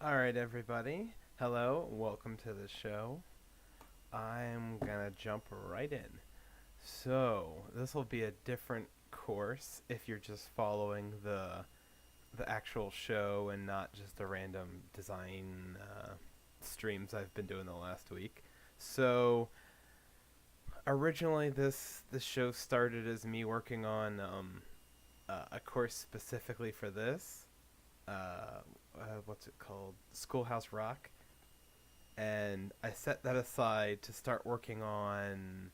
All right, everybody. Hello, welcome to the show. I'm gonna jump right in. So this will be a different course if you're just following the actual show and not just the random design streams I've been doing the last week. So originally, this show started as me working on a course specifically for this. What's it called? Schoolhouse Rock, and I set that aside to start working on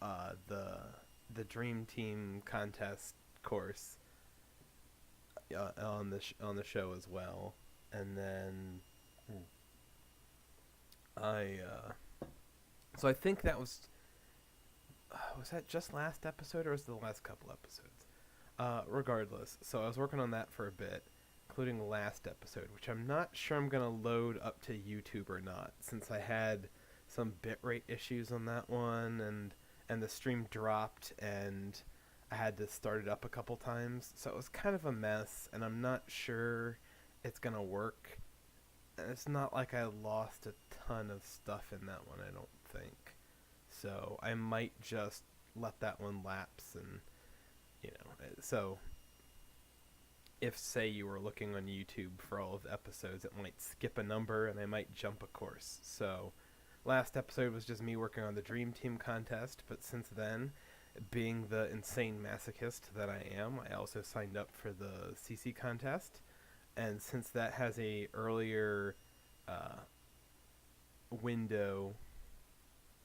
the Dream Team contest course on the show as well. And then I so I think that was that just last episode or was it the last couple episodes? Regardless, so I was working on that for a bit, including the last episode, which I'm not sure I'm gonna load up to YouTube or not, since I had some bitrate issues on that one, and the stream dropped, and I had to start it up a couple times, so it was kind of a mess, and I'm not sure it's gonna work. And it's not like I lost a ton of stuff in that one, I don't think. So I might just let that one lapse and so if say you were looking on YouTube for all of the episodes, it might skip a number and I might jump a course. So last episode was just me working on the Dream Team contest, but since then, being the insane masochist that I am, I also signed up for the CC contest, and since that has a earlier uh, window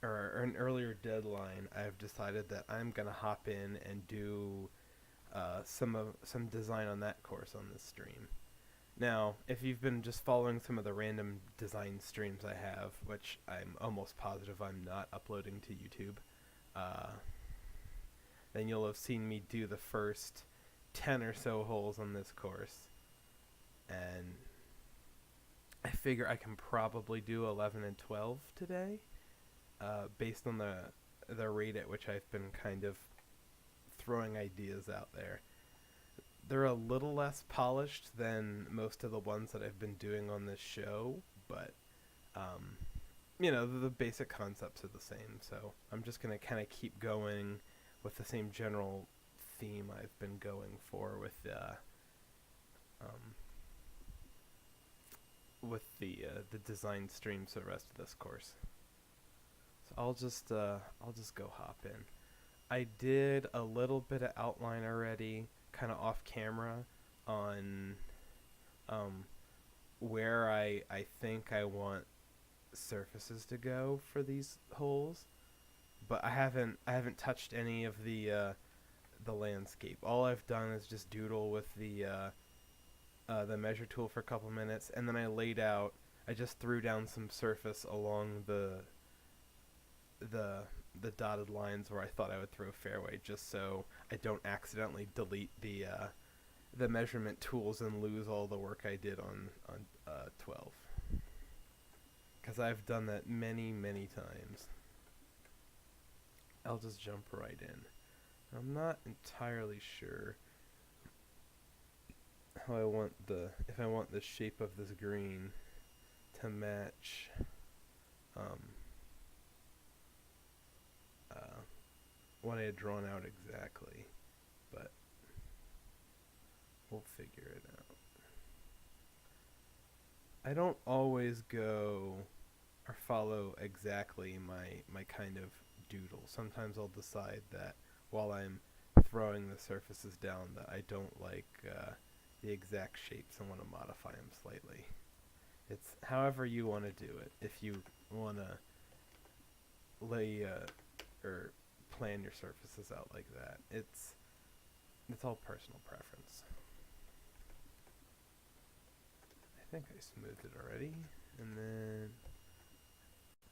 or an earlier deadline, I've decided that I'm gonna hop in and do some design on that course on this stream. Now, if you've been just following some of the random design streams I have, which I'm almost positive I'm not uploading to YouTube, uh, then you'll have seen me do the first 10 or so holes on this course. And I figure I can probably do 11 and 12 today, based on the rate at which I've been kind of throwing ideas out there. They're a little less polished than most of the ones that I've been doing on this show, but um, the basic concepts are the same. So I'm just gonna kind of keep going with the same general theme I've been um, with the design streams for the rest of this course. So I'll just go hop in. I did a little bit of outline already, kind of off camera, on um, where I think I want surfaces to go for these holes, but I haven't touched any of the landscape. All I've done is just doodle with the measure tool for a couple minutes, and then I just threw down some surface along the the dotted lines where I thought I would throw fairway, just so I don't accidentally delete the measurement tools and lose all the work I did on 12. Because I've done that many times. I'll just jump right in. I'm not entirely sure how if I want the shape of this green to match um, uh, what I had drawn out exactly, but we'll figure it out. I don't always go or follow exactly my kind of doodle. Sometimes I'll decide that while I'm throwing the surfaces down that I don't like the exact shapes and want to modify them slightly. It's however you want to do it. If you want to lay or plan your surfaces out like that, it's all personal preference. I think I smoothed it already, and then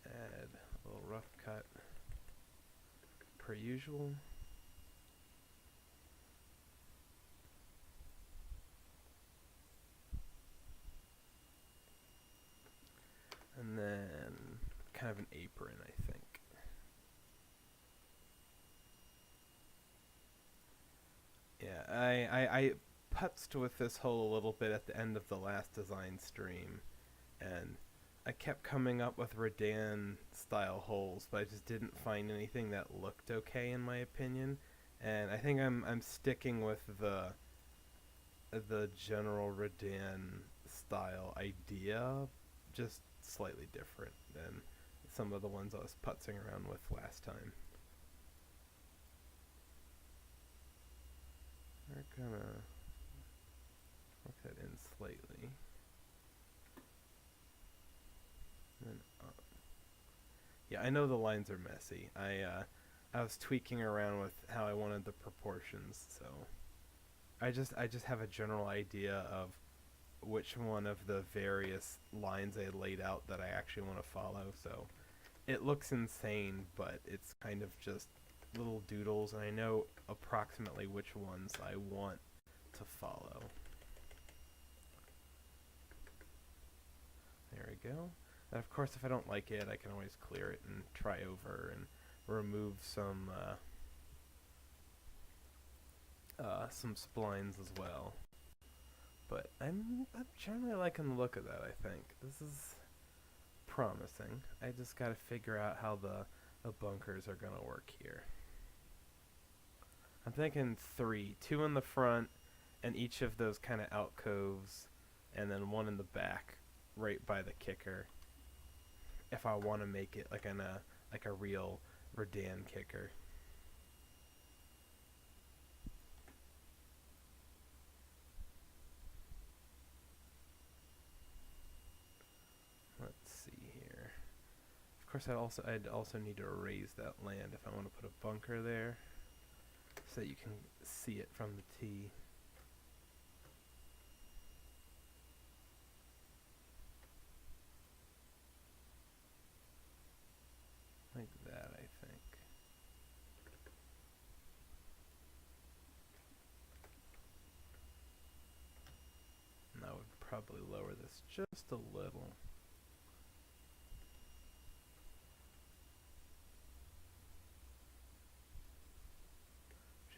add a little rough cut per usual. And then kind of an apron, I think. Yeah, I putzed with this hole a little bit at the end of the last design stream, and I kept coming up with Redan style holes, but I just didn't find anything that looked okay in my opinion. And I think I'm sticking with the general Redan style idea, just slightly different than some of the ones I was putzing around with last time. We're gonna work that in slightly. And up. Yeah, I know the lines are messy. I was tweaking around with how I wanted the proportions, so I just have a general idea of which one of the various lines I laid out that I actually want to follow. So it looks insane, but it's kind of just little doodles, and I know approximately which ones I want to follow. There we go. And of course, if I don't like it, I can always clear it and try over and remove some splines as well. But I'm generally liking the look of that. I think this is promising. I just got to figure out how the bunkers are gonna work here. I'm thinking 3, 2 in the front, and each of those kind of alcoves, and then one in the back, right by the kicker. If I want to make it like a real Redan kicker. Let's see here. Of course, I'd also need to erase that land if I want to put a bunker there, so that you can see it from the tee. Like that, I think. And I would probably lower this just a little.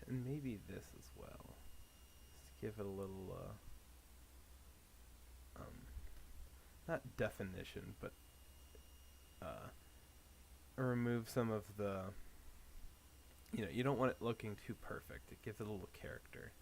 And maybe this as well. Just give it a little, not definition, but remove some of the, you don't want it looking too perfect. It gives it a little character.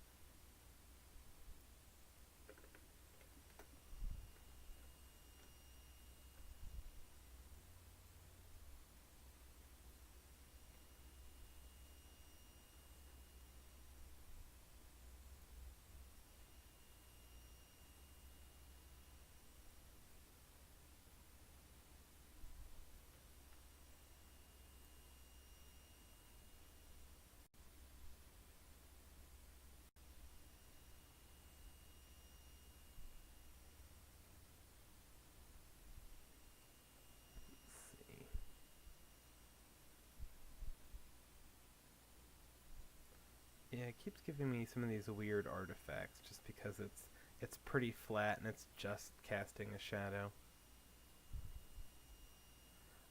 Yeah, it keeps giving me some of these weird artifacts just because it's pretty flat and it's just casting a shadow.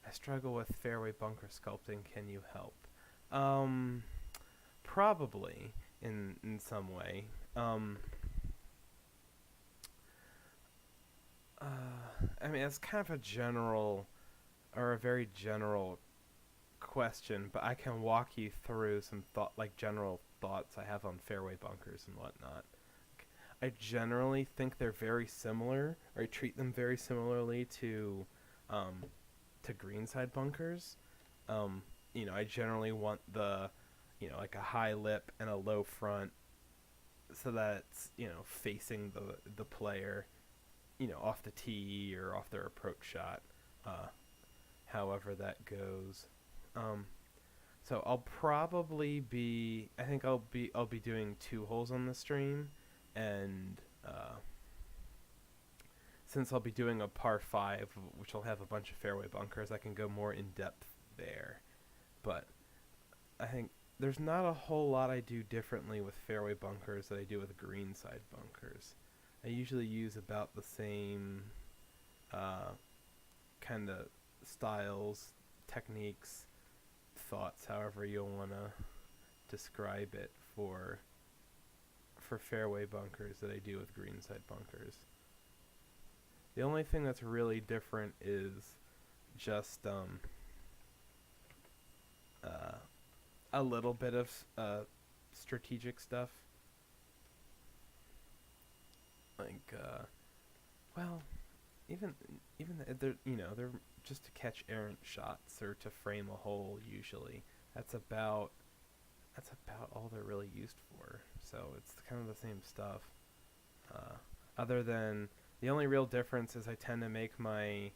I struggle with fairway bunker sculpting. Can you help? Probably in some way. I mean, it's kind of a general or a very general question, but I can walk you through some general thoughts I have on fairway bunkers and whatnot. I generally think they're very similar, or I treat them very similarly to greenside bunkers. I generally want like a high lip and a low front, so that it's facing the player, off the tee or off their approach shot, however that goes. So I'll probably be. I think I'll be doing 2 holes on the stream, and since I'll be doing a par 5, which will have a bunch of fairway bunkers, I can go more in depth there. But I think there's not a whole lot I do differently with fairway bunkers that I do with greenside bunkers. I usually use about the same kind of styles, techniques, thoughts, however you'll want to describe it, for for fairway bunkers that I do with greenside bunkers. The only thing that's really different is just uh, a little bit of strategic stuff. Like, well, even they're they're just to catch errant shots or to frame a hole usually. That's about all they're really used for. So it's kind of the same stuff. Other than the only real difference is I tend to make my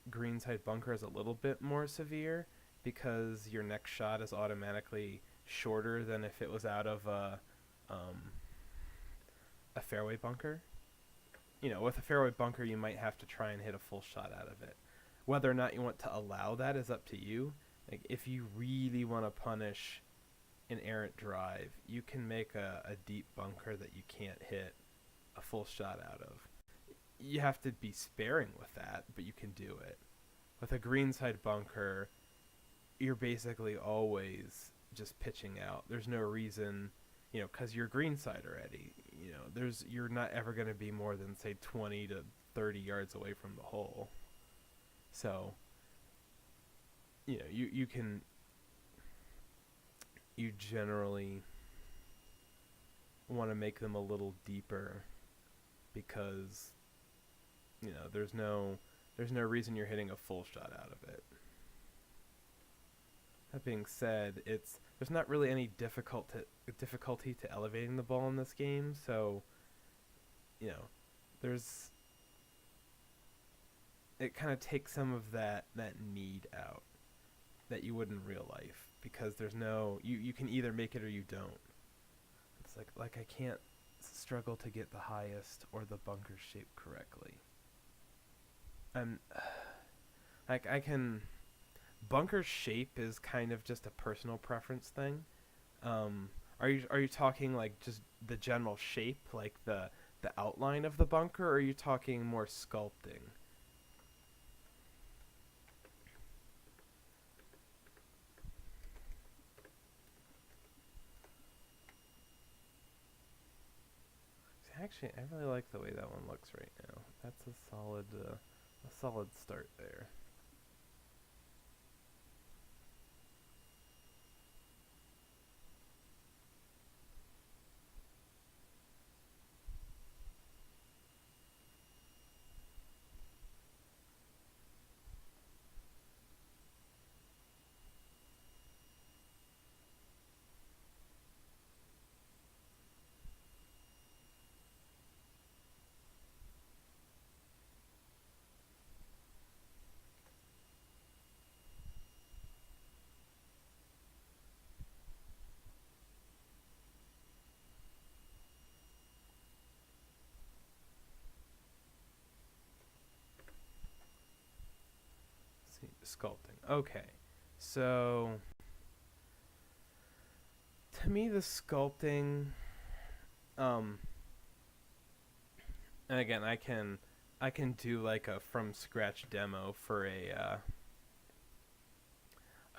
greenside bunkers a little bit more severe because your next shot is automatically shorter than if it was out of a fairway bunker. With a fairway bunker, you might have to try and hit a full shot out of it. Whether or not you want to allow that is up to you. Like, if you really want to punish an errant drive, you can make a deep bunker that you can't hit a full shot out of. You have to be sparing with that, but you can do it. With a greenside bunker, you're basically always just pitching out. There's no reason, because you're greenside already. You're not ever going to be more than, say, 20 to 30 yards away from the hole. So, you generally want to make them a little deeper because, there's no reason you're hitting a full shot out of it. That being said, there's not really any difficulty to elevating the ball in this game, so it kind of takes some of that need out that you would in real life, because there's no you can either make it or you don't. It's like I can't struggle to get the highest or the bunker shape correctly. I can. Bunker shape is kind of just a personal preference thing. Are you talking like just the general shape, like the outline of the bunker, or are you talking more sculpting? Actually, I really like the way that one looks right now. That's a solid start there. See, sculpting. Okay. So to me the sculpting and again I can do like a from scratch demo for a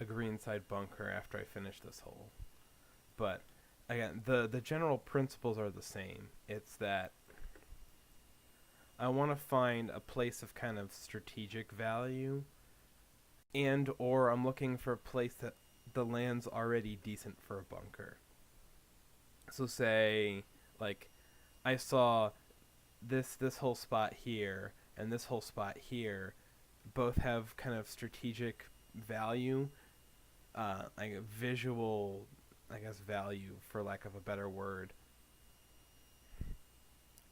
greenside bunker after I finish this hole. But again, the general principles are the same. It's that I want to find a place of kind of strategic value, and or I'm looking for a place that the land's already decent for a bunker. So say like I saw this whole spot here and this whole spot here both have kind of strategic value, like a visual, I guess, value for lack of a better word,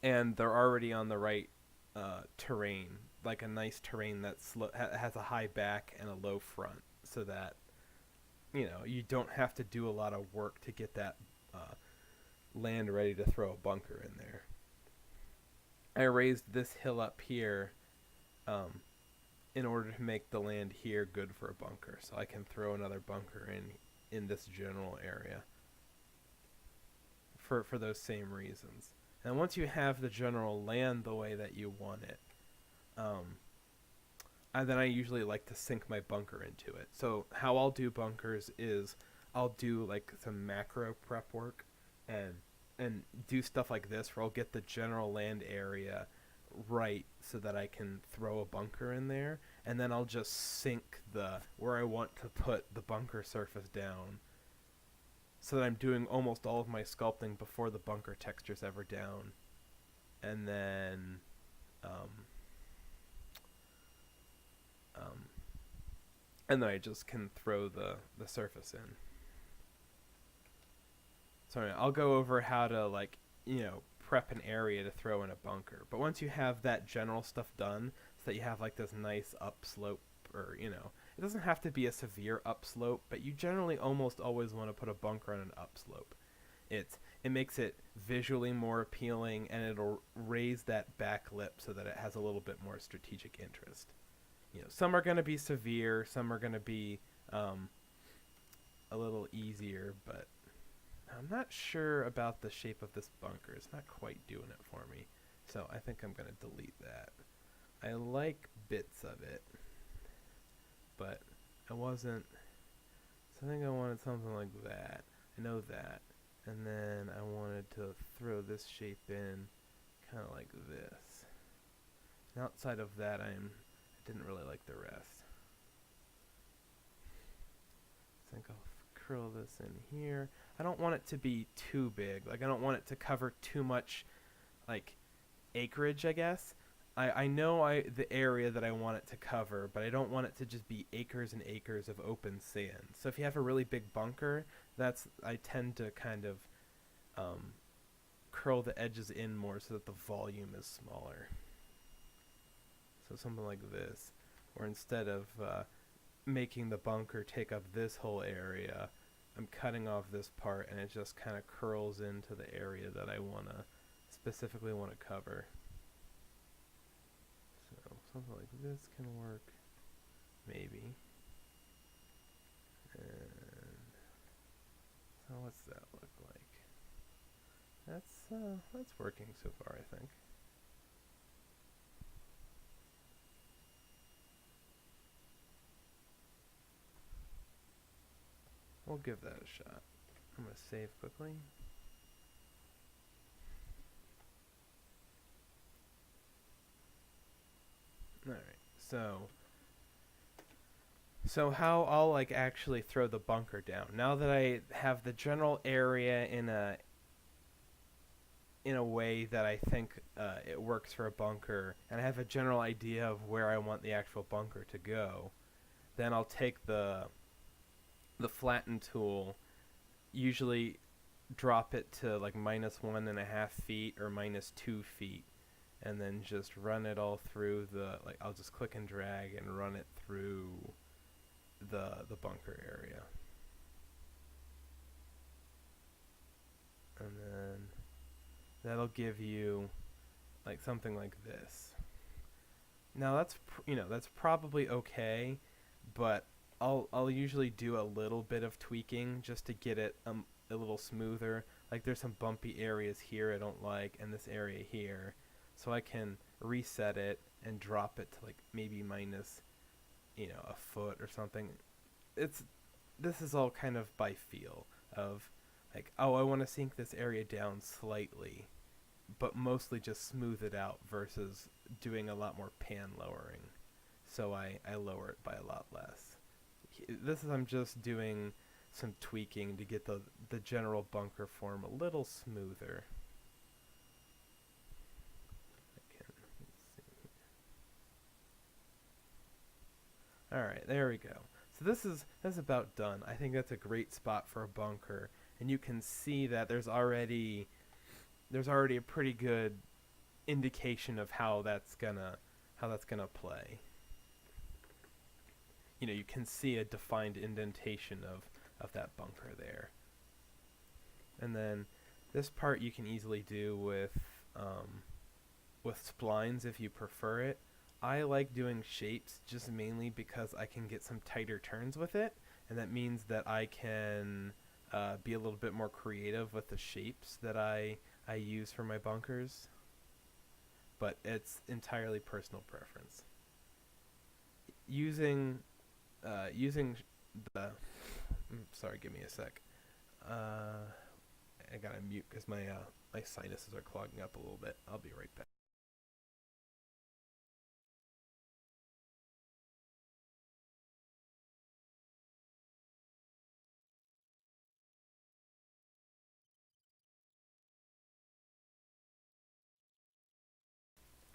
and they're already on the right terrain, like a nice terrain that has a high back and a low front, so that you don't have to do a lot of work to get that land ready to throw a bunker in there. I raised this hill up here in order to make the land here good for a bunker, so I can throw another bunker in this general area for those same reasons. And once you have the general land the way that you want it, then I usually like to sink my bunker into it. So how I'll do bunkers is I'll do like some macro prep work. and do stuff like this where I'll get the general land area right so that I can throw a bunker in there, and then I'll just sink the where I want to put the bunker surface down so that I'm doing almost all of my sculpting before the bunker texture's ever down. And then um, um, and then I just can throw the surface in. So I'll go over how to, like, prep an area to throw in a bunker. But once you have that general stuff done, so that you have like this nice upslope, or it doesn't have to be a severe upslope, but you generally almost always want to put a bunker on an upslope. It makes it visually more appealing, and it'll raise that back lip so that it has a little bit more strategic interest. Some are going to be severe, some are going to be a little easier, but I'm not sure about the shape of this bunker. It's not quite doing it for me. So I think I'm going to delete that. I like bits of it, but I wasn't... So I think I wanted something like that. I know that. And then I wanted to throw this shape in kind of like this. And outside of that, I didn't really like the rest. I think I'll curl this in here. I don't want it to be too big. Like, I don't want it to cover too much, like, acreage, I guess. I know the area that I want it to cover, but I don't want it to just be acres and acres of open sand. So if you have a really big bunker, I tend to kind of curl the edges in more so that the volume is smaller. So something like this, where instead of making the bunker take up this whole area, I'm cutting off this part, and it just kind of curls into the area that I specifically want to cover. So something like this can work, maybe. And so what's that look like? That's working so far, I think. We'll give that a shot. I'm going to save quickly. Alright, so how I'll like actually throw the bunker down. Now that I have the general area in a way that I think it works for a bunker, and I have a general idea of where I want the actual bunker to go, then I'll take the flatten tool, usually drop it to like -1.5 feet or -2 feet, and then just run it all through I'll just click and drag and run it through the bunker area. And then that'll give you like something like this. Now that's probably okay, but I'll usually do a little bit of tweaking just to get it a little smoother. Like, there's some bumpy areas here I don't like, and this area here, so I can reset it and drop it to like maybe minus a foot or something. This is all kind of by feel of like, oh, I want to sink this area down slightly, but mostly just smooth it out versus doing a lot more pan lowering. So I lower it by a lot less. I'm just doing some tweaking to get the general bunker form a little smoother. Let's see. Alright, there we go. So that's about done. I think that's a great spot for a bunker, and you can see that there's already a pretty good indication of how that's gonna play. You can see a defined indentation of that bunker there. And then this part you can easily do with splines if you prefer it. I like doing shapes just mainly because I can get some tighter turns with it, and that means that I can be a little bit more creative with the shapes that I use for my bunkers. But it's entirely personal preference. Using the sorry, give me a sec. I gotta mute because my sinuses are clogging up a little bit. I'll be right back.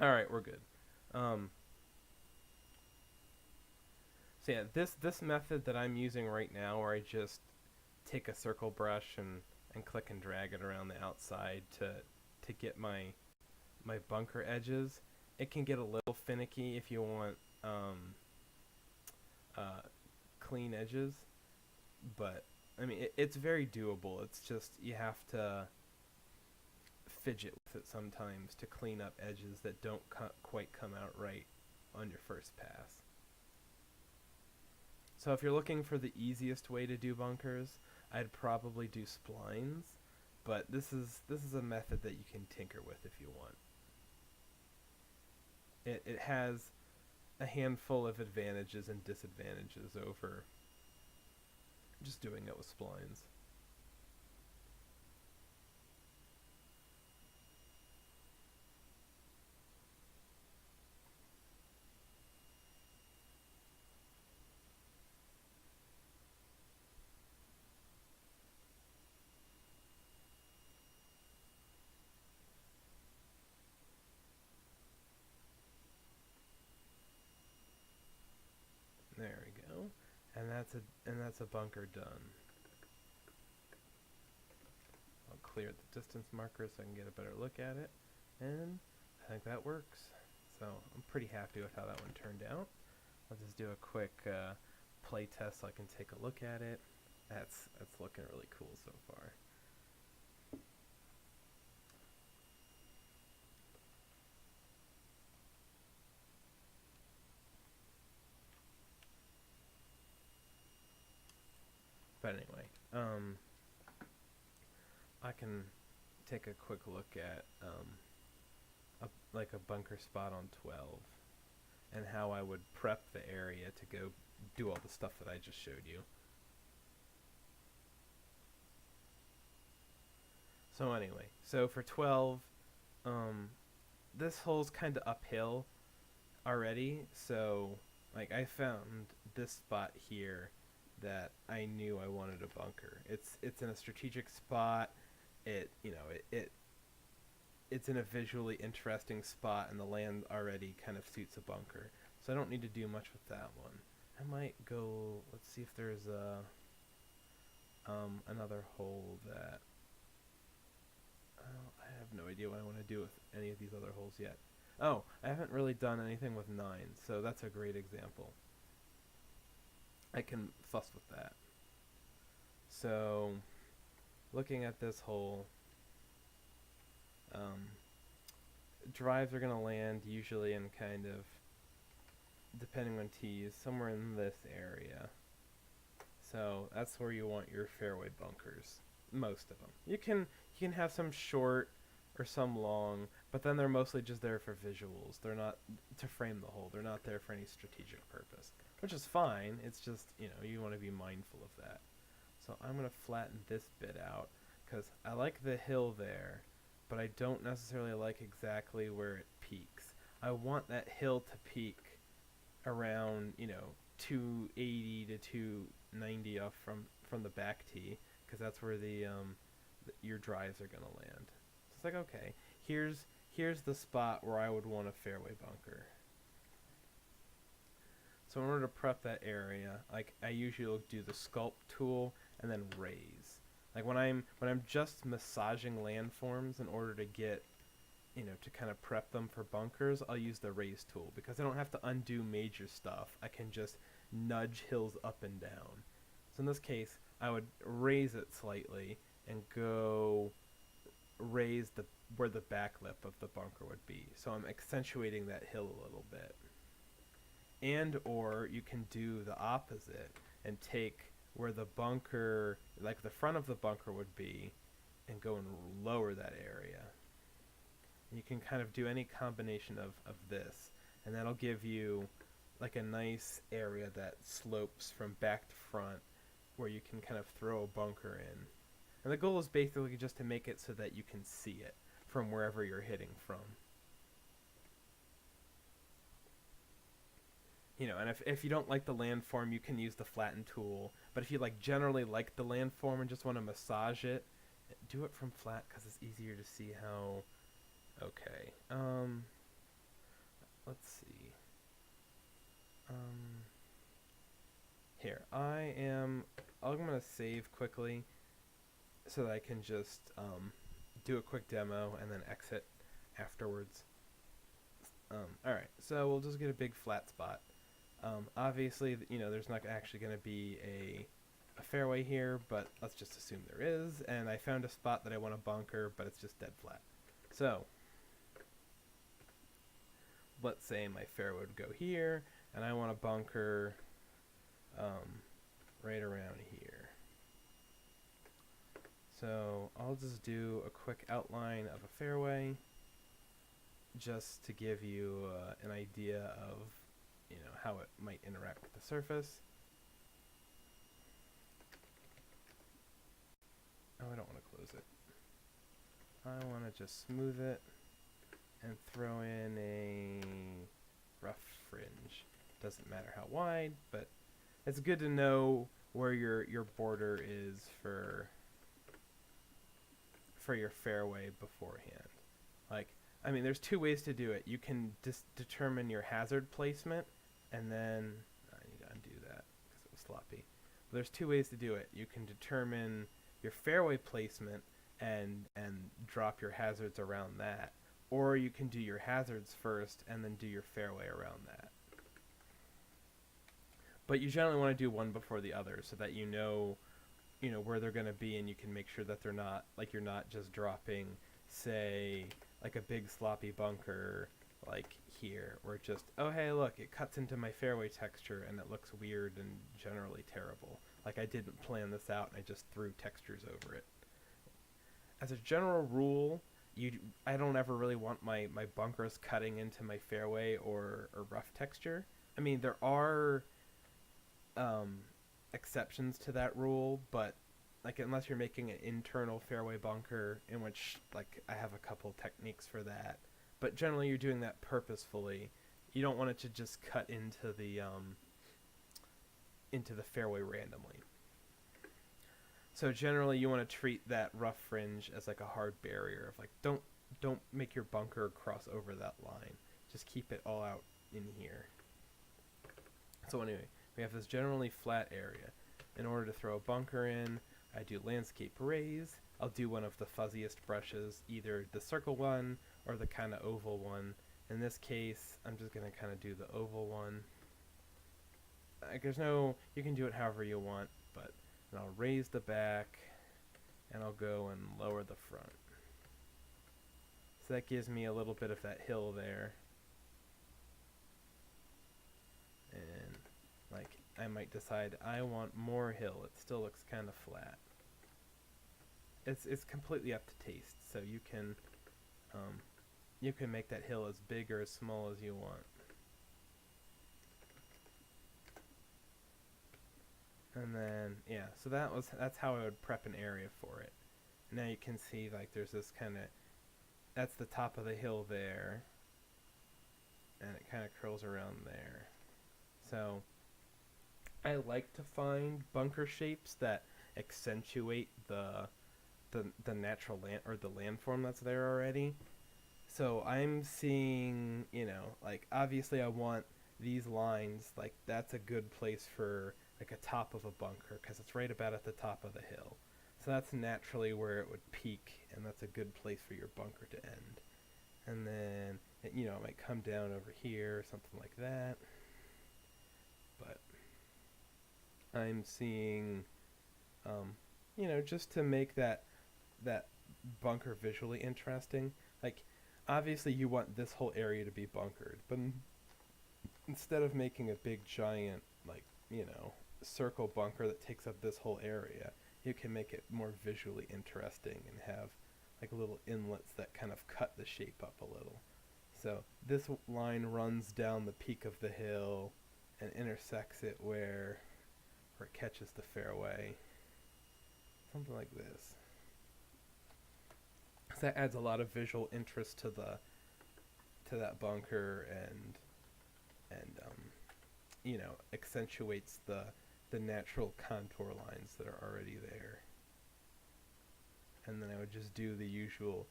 All right, we're good. Um, so yeah, this method that I'm using right now, where I just take a circle brush and click and drag it around the outside to get my bunker edges, it can get a little finicky if you want um, uh, clean edges, but I mean it's very doable. It's just you have to fidget with it sometimes to clean up edges that don't quite come out right on your first pass. So if you're looking for the easiest way to do bunkers, I'd probably do splines, but this is a method that you can tinker with if you want. It has a handful of advantages and disadvantages over just doing it with splines. There we go. And that's a bunker done. I'll clear the distance marker so I can get a better look at it. And I think that works. So I'm pretty happy with how that one turned out. I'll just do a quick play test so I can take a look at it. That's looking really cool so far. But anyway, I can take a quick look at like a bunker spot on 12 and how I would prep the area to go do all the stuff that I just showed you. So anyway, so for 12, um, this hole's kind of uphill already, so like I found this spot here that I knew I wanted a bunker. It's in a strategic spot. It you know it's in a visually interesting spot, and the land already kind of suits a bunker. So I don't need to do much with that one. I might go. Let's see if there's a another hole that. I have no idea what I want to do with any of these other holes yet. Oh, I haven't really done anything with 9, so that's a great example. I can fuss with that. So, looking at this hole, um, drives are going to land usually in kind of, depending on tees, somewhere in this area. So that's where you want your fairway bunkers, most of them. You can have some short or some long, but then they're mostly just there for visuals. They're not to frame the hole. They're not there for any strategic purpose, which is fine. It's just, you want to be mindful of that. So I'm going to flatten this bit out because I like the hill there, but I don't necessarily like exactly where it peaks. I want that hill to peak around, 280 to 290 off from the back tee, because that's where your drives are going to land. So it's like, okay, here's the spot where I would want a fairway bunker. So in order to prep that area, like I usually do the sculpt tool and then raise. Like when I'm just massaging landforms in order to get, to kind of prep them for bunkers, I'll use the raise tool because I don't have to undo major stuff. I can just nudge hills up and down. So in this case, I would raise it slightly and go raise where the back lip of the bunker would be. So I'm accentuating that hill a little bit. And or you can do the opposite and take where the bunker, like the front of the bunker would be, and go and lower that area. And you can kind of do any combination of this, and that'll give you like a nice area that slopes from back to front where you can kind of throw a bunker in. And the goal is basically just to make it so that you can see it from wherever you're hitting from. And if you don't like the landform, you can use the flatten tool. But if you generally like the landform and just want to massage it, do it from flat because it's easier to see how. Okay. Let's see. Here, I'm gonna save quickly so that I can just do a quick demo and then exit afterwards. Alright, so we'll just get a big flat spot. Obviously, there's not actually going to be a fairway here, but let's just assume there is. And I found a spot that I want to bunker, but it's just dead flat. So let's say my fairway would go here, and I want to bunker right around here. So I'll just do a quick outline of a fairway just to give you an idea of how it might interact with the surface. Oh, I don't want to close it. I want to just smooth it and throw in a rough fringe. Doesn't matter how wide, but it's good to know where your border is for your fairway beforehand. There's two ways to do it. You can determine your hazard placement, and then I need to undo that because it was sloppy. But there's two ways to do it. You can determine your fairway placement and drop your hazards around that, or you can do your hazards first and then do your fairway around that. But you generally want to do one before the other so that you know where they're going to be, and you can make sure that they're not you're not just dropping, say, a big sloppy bunker here, where it just, oh hey look, it cuts into my fairway texture and it looks weird and generally terrible. I didn't plan this out and I just threw textures over it. As a general rule, I don't ever really want my bunkers cutting into my fairway or rough texture. There are exceptions to that rule, but unless you're making an internal fairway bunker, in which I have a couple techniques for that, but generally you're doing that purposefully. You don't want it to just cut into the fairway randomly. So generally you want to treat that rough fringe as a hard barrier of don't make your bunker cross over that line. Just keep it all out in here. So anyway, we have this generally flat area. In order to throw a bunker in, I do landscape raise. I'll do one of the fuzziest brushes, either the circle one or the kind of oval one. In this case, I'm just going to kind of do the oval one. You can do it however you want, but I'll raise the back and I'll go and lower the front. So that gives me a little bit of that hill there. And I might decide I want more hill. It still looks kind of flat. It's completely up to taste. So you can make that hill as big or as small as you want. And then so that's how I would prep an area for it. Now you can see there's this that's the top of the hill there, and it kind of curls around there. So I like to find bunker shapes that accentuate the natural land or the landform that's there already. So I'm seeing, obviously I want these lines, that's a good place for a top of a bunker because it's right about at the top of the hill. So that's naturally where it would peak, and that's a good place for your bunker to end. And then, it might come down over here or something like that. But I'm seeing, just to make that bunker visually interesting. Obviously you want this whole area to be bunkered, but instead of making a big giant, circle bunker that takes up this whole area, you can make it more visually interesting and have little inlets that kind of cut the shape up a little. So this line runs down the peak of the hill and intersects it where it catches the fairway. Something like this. So that adds a lot of visual interest to that bunker, and you know, accentuates the natural contour lines that are already there. And then I would just do the usual.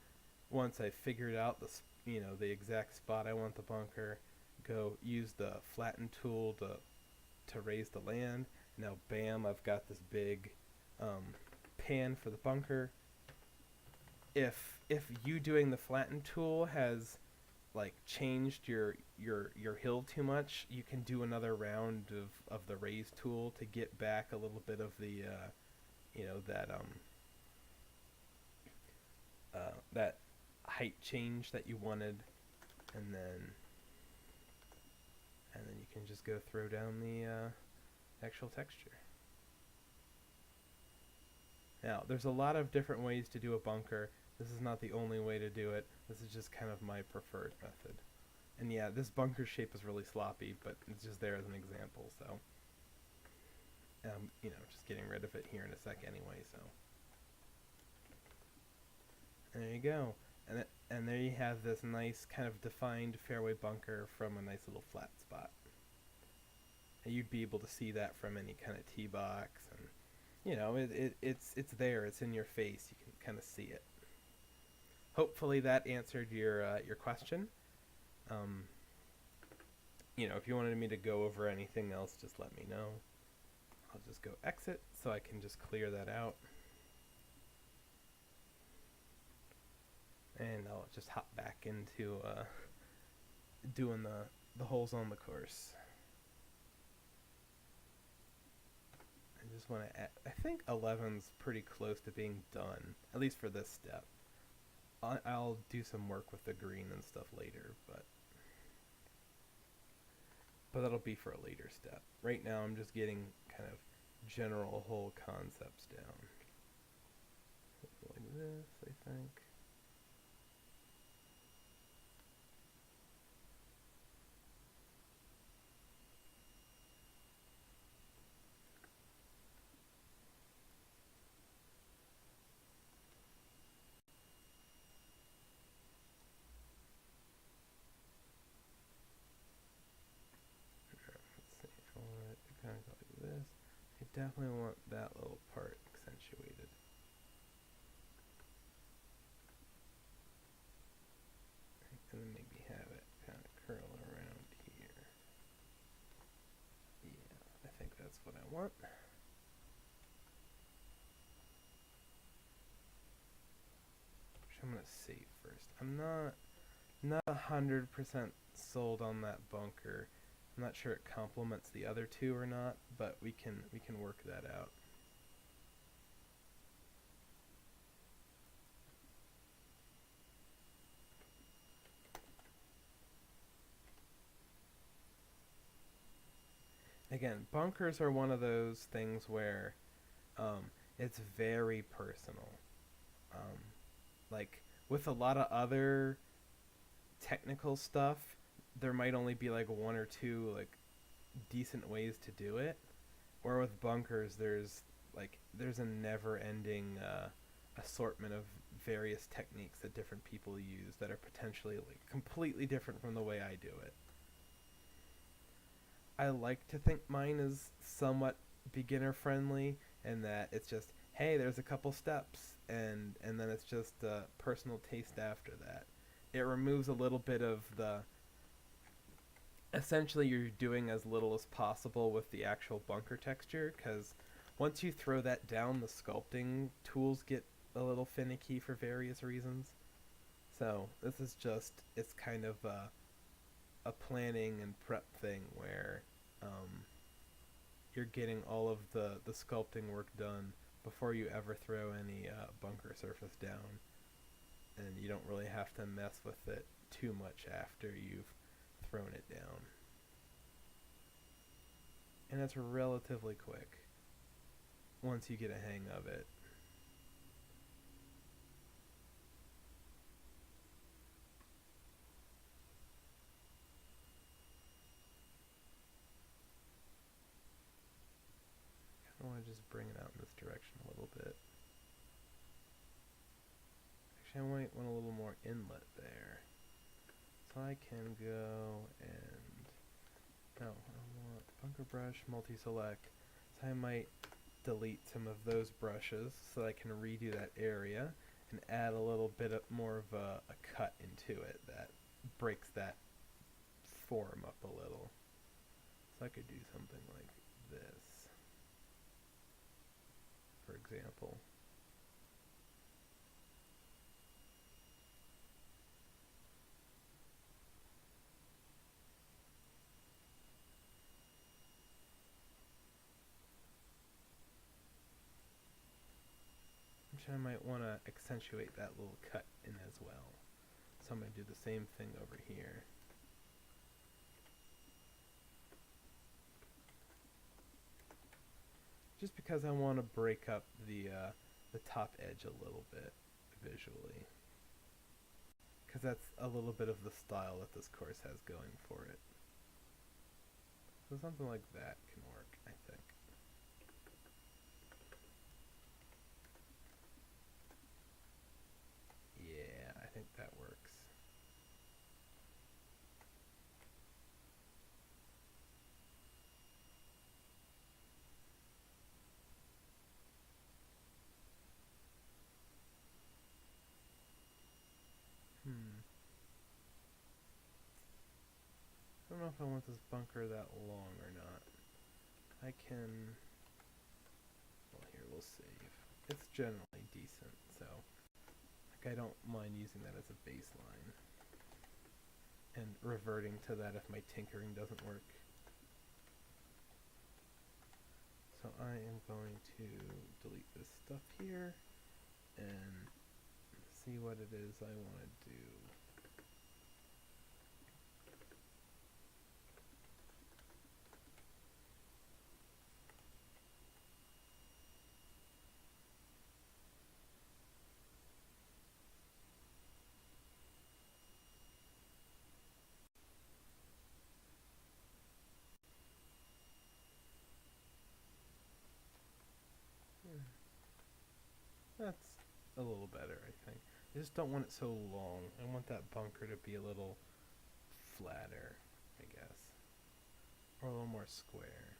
Once I figured out the exact spot I want the bunker, go use the flatten tool to raise the land. Now, bam! I've got this big pan for the bunker. If you doing the flatten tool has like changed your hill too much, you can do another round of the raise tool to get back a little bit of the that height change that you wanted, and then you can just go throw down the actual texture. Now, there's a lot of different ways to do a bunker. This is not the only way to do it. This is just kind of my preferred method. And yeah, this bunker shape is really sloppy, but it's just there as an example, so just getting rid of it here in a sec anyway, so and there you go. And there you have this nice kind of defined fairway bunker from a nice little flat spot. And you'd be able to see that from any kind of tee box, and it's there, it's in your face, you can kind of see it. Hopefully that answered your question. If you wanted me to go over anything else, just let me know. I'll just go exit so I can just clear that out. And I'll just hop back into doing the holes on the course. I just want to add, I think 11's pretty close to being done, at least for this step. I'll do some work with the green and stuff later, but that'll be for a later step. Right now I'm just getting kind of general hole concepts down. Like this, I think. Definitely want that little part accentuated. And then maybe have it kind of curl around here. Yeah, I think that's what I want. Which I'm going to save first. I'm not 100% sold on that bunker. I'm not sure it complements the other two or not, but we can work that out. Again, bunkers are one of those things where it's very personal. Like with a lot of other technical stuff, there might only be like one or two like decent ways to do it, or with bunkers there's a never-ending assortment of various techniques that different people use that are potentially like completely different from the way I do it. I like to think mine is somewhat beginner friendly, and that it's just, hey, there's a couple steps, and then it's just personal taste after that. It removes a little bit of essentially you're doing as little as possible with the actual bunker texture, because once you throw that down, the sculpting tools get a little finicky for various reasons. So this is just, it's kind of a planning and prep thing where you're getting all of the sculpting work done before you ever throw any bunker surface down, and you don't really have to mess with it too much after you've thrown it down. And it's relatively quick once you get a hang of it. I want to just bring it out in this direction a little bit. Actually, I might want a little more inlet there. So I can go and, no, I want bunker brush, multi-select. So I might delete some of those brushes so I can redo that area and add a little bit more of a cut into it that breaks that form up a little. So I could do something like this, for example. Which I might want to accentuate that little cut in as well. So I'm going to do the same thing over here. Just because I want to break up the top edge a little bit visually. Because that's a little bit of the style that this course has going for it. So something like that can work, I think. Yeah, I think that works. I don't know if I want this bunker that long or not. I can... Well, here, we'll save. It's generally decent, so... Like, I don't mind using that as a baseline. And reverting to that if my tinkering doesn't work. So I am going to delete this stuff here and see what it is I want to do. That's a little better, I think. I just don't want it so long. I want that bunker to be a little flatter, I guess. Or a little more square.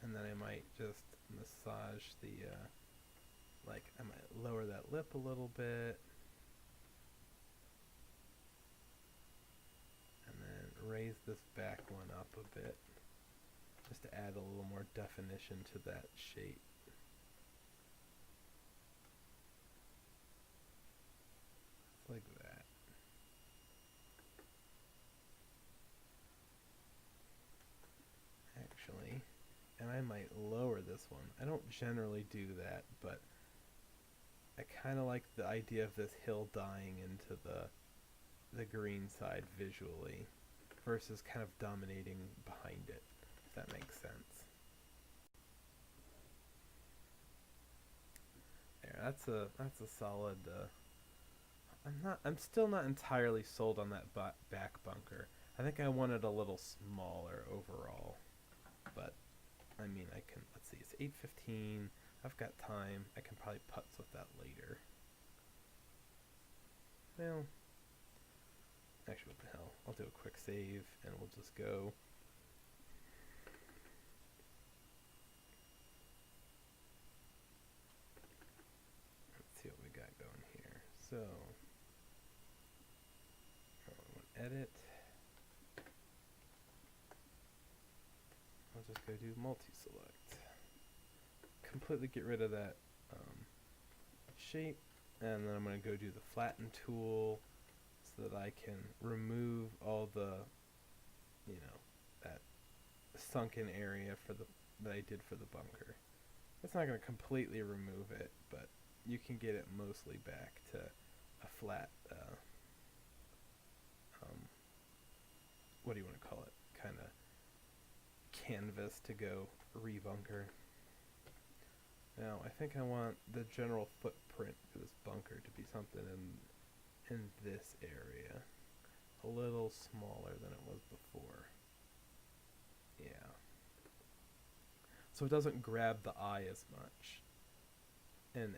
And then I might just massage the, like, I might lower that lip a little bit. Raise this back one up a bit just to add a little more definition to that shape. Like that. Actually, and I might lower this one. I don't generally do that, but I kind of like the idea of this hill dying into the green side visually versus kind of dominating behind it, if that makes sense. There, that's a solid. I'm still not entirely sold on that back bunker. I think I want it a little smaller overall, but I mean, I can. Let's see, it's 8:15. I've got time. I can probably putz with that later. Well. Actually, what the hell? I'll do a quick save, and we'll just go. Let's see what we got going here. So, edit. I'll just go do multi-select. Completely get rid of that shape, and then I'm going to go do the flatten tool, so that I can remove all the, that sunken area that I did for the bunker. It's not going to completely remove it, but you can get it mostly back to a flat, what do you want to call it? Kind of canvas to go rebunker. Now, I think I want the general footprint for this bunker to be something in this area, a little smaller than it was before. Yeah. So it doesn't grab the eye as much, and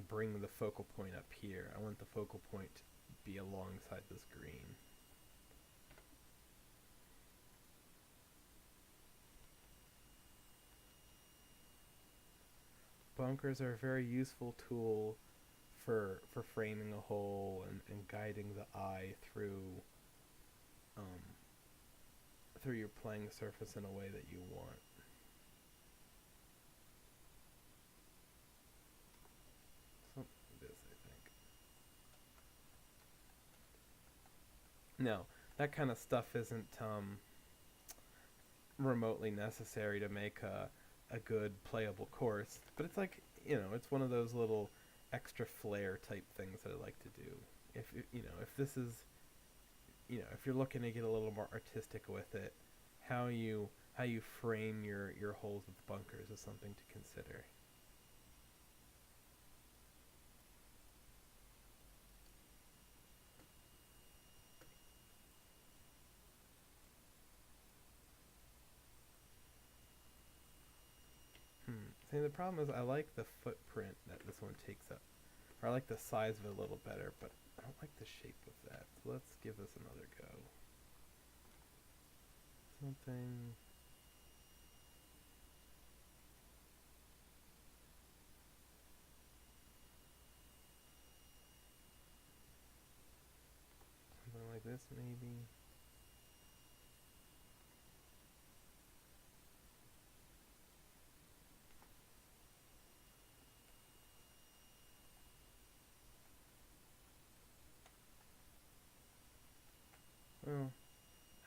bring the focal point up here. I want the focal point to be alongside this green. Bunkers are a very useful tool for framing a hole and guiding the eye um, through your playing surface in a way that you want. Something like this, I think. No, that kind of stuff isn't remotely necessary to make a good playable course, but it's like, it's one of those little extra flair type things that I like to do. If this is, if you're looking to get a little more artistic with it, how you frame your holes with bunkers is something to consider. See, the problem is I like the footprint that this one takes up, or I like the size of it a little better, but I don't like the shape of that. So let's give this another go. Something. Something like this, maybe. Well,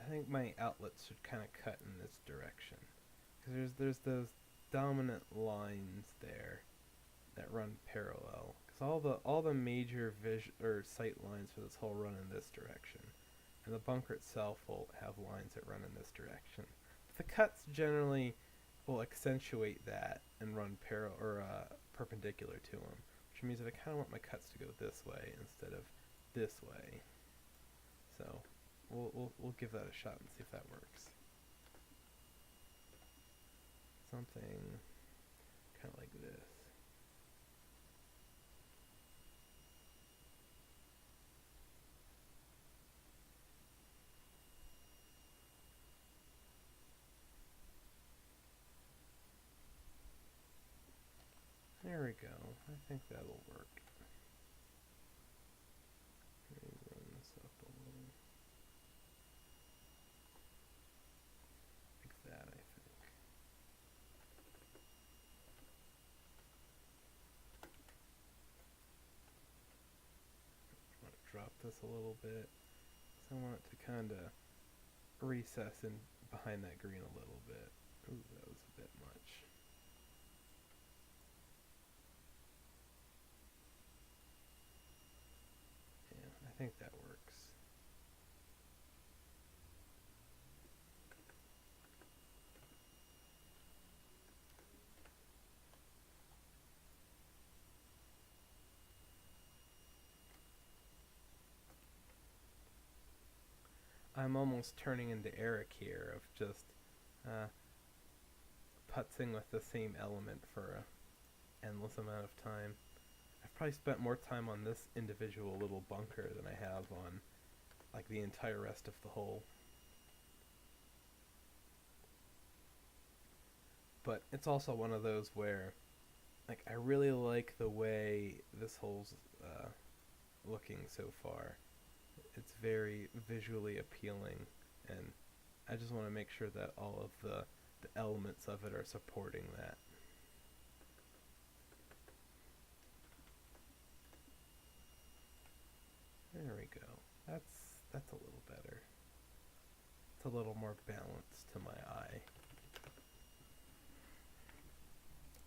I think my outlets should kind of cut in this direction, because there's those dominant lines there that run parallel. Because all the major or sight lines for this whole run in this direction, and the bunker itself will have lines that run in this direction. But the cuts generally will accentuate that and run parallel or perpendicular to them, which means that I kind of want my cuts to go this way instead of this way. So we'll give that a shot and see if that works. Something kind of like this. There we go. I think that'll work. Let me run this up a little. Like that, I think. I want to drop this a little bit. So I want it to kind of recess in behind that green a little bit. Ooh, that was a bit much. Yeah, I think that works. I'm almost turning into Eric here of just uh, putzing with the same element for an endless amount of time. I've probably spent more time on this individual little bunker than I have on like the entire rest of the hole. But it's also one of those where like I really like the way this hole's looking so far. It's very visually appealing, and I just want to make sure that all of the elements of it are supporting that. There we go. That's a little better. It's a little more balanced to my eye.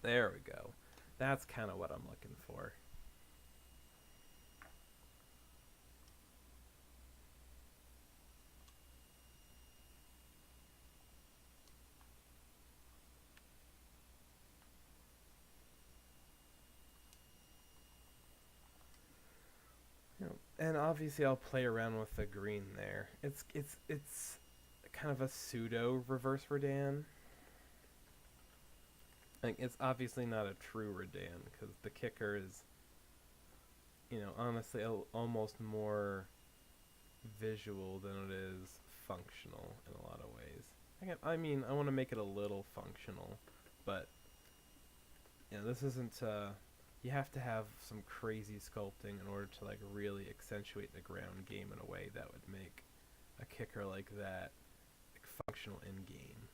There we go. That's kind of what I'm looking for. And obviously I'll play around with the green there. It's kind of a pseudo reverse Redan. Like, it's obviously not a true Redan because the kicker is, honestly, almost more visual than it is functional in a lot of ways. I want to make it a little functional, but this isn't. You have to have some crazy sculpting in order to like really accentuate the ground game in a way that would make a kicker like that like, functional in game.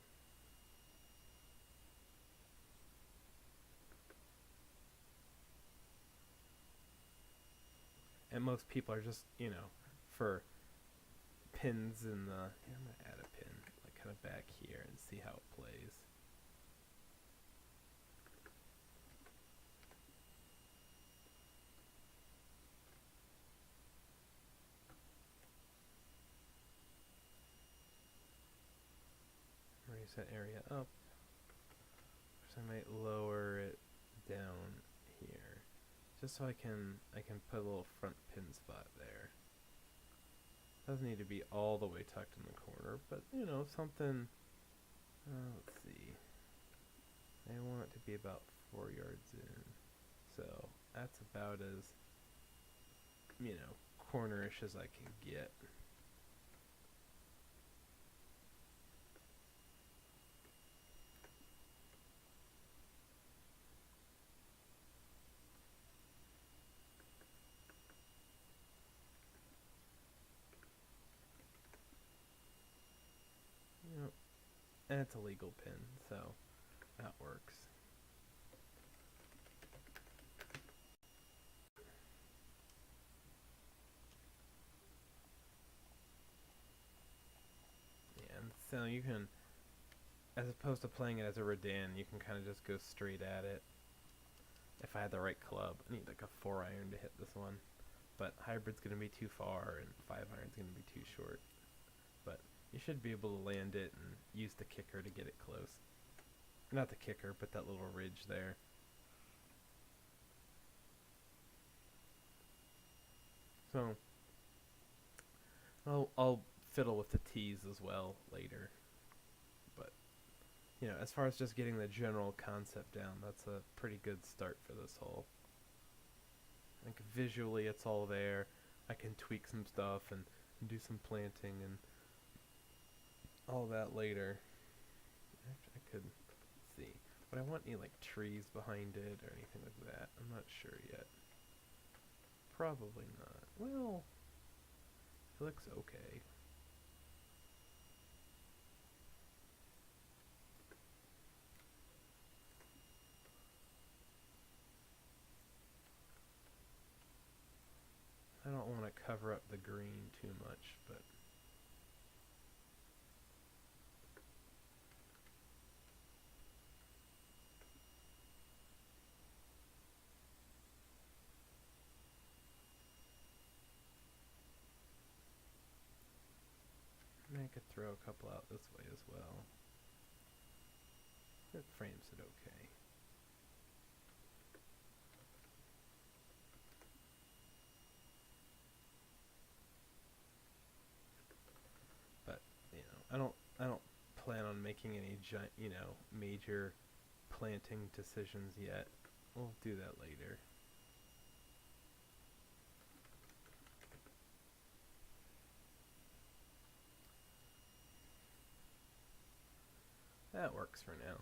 And most people are just for pins in the. Yeah, I'm gonna add a pin like kind of back here and see how it plays. Raise that area up. So I might lower it down here, just so I can put a little front pin spot there. Doesn't need to be all the way tucked in the corner, but something. Let's see. I want it to be about 4 yards in, so that's about as cornerish as I can get. And it's a legal pin, so that works. Yeah, and so you can, as opposed to playing it as a Redan, you can kind of just go straight at it. If I had the right club, I need like a 4-iron to hit this one, but hybrid's going to be too far and 5-iron's going to be too short. But you should be able to land it and use the kicker to get it close. Not the kicker, but that little ridge there. So, I'll fiddle with the T's as well later. But, as far as just getting the general concept down, that's a pretty good start for this hole. I think visually it's all there. I can tweak some stuff and do some planting and all that later. I could see. But I want any like trees behind it or anything like that. I'm not sure yet. Probably not. Well, it looks okay. I don't want to cover up the green too much, but I could throw a couple out this way as well. It frames it okay. But, I don't plan on making any major planting decisions yet. We'll do that later. That works for now.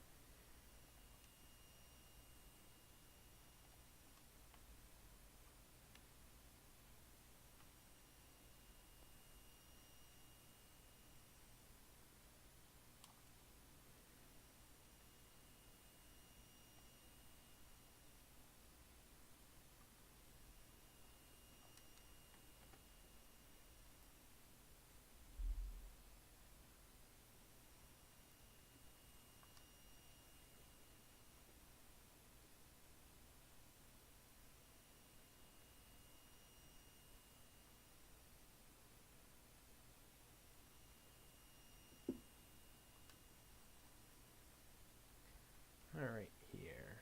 Alright, here.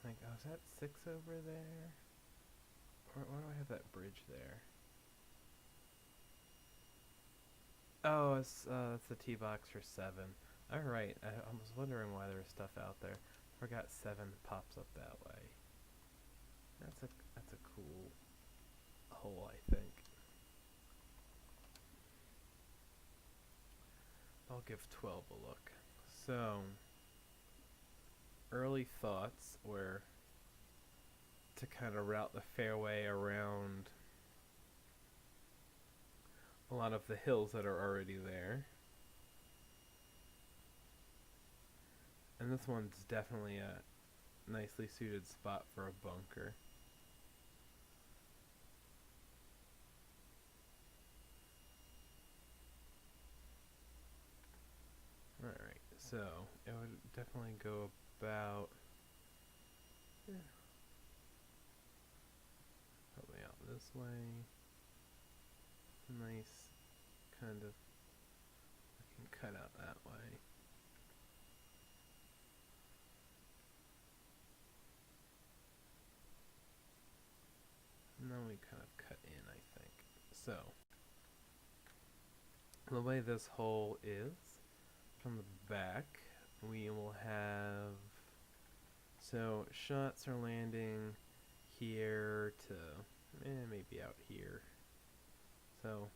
Like, oh, is that 6 over there? Or why do I have that bridge there? Oh, it's the T box for 7. All right, I was wondering why there was stuff out there. Forgot 7 pops up that way. That's a cool hole, I think. I'll give 12 a look. So, early thoughts were to kind of route the fairway around a lot of the hills that are already there. And this one's definitely a nicely suited spot for a bunker. Alright, so it would definitely go about probably out this way. Nice kind of I can cut out that way. And then we kind of cut in, I think. So the way this hole is from the back, we will have so shots are landing here to maybe out here. So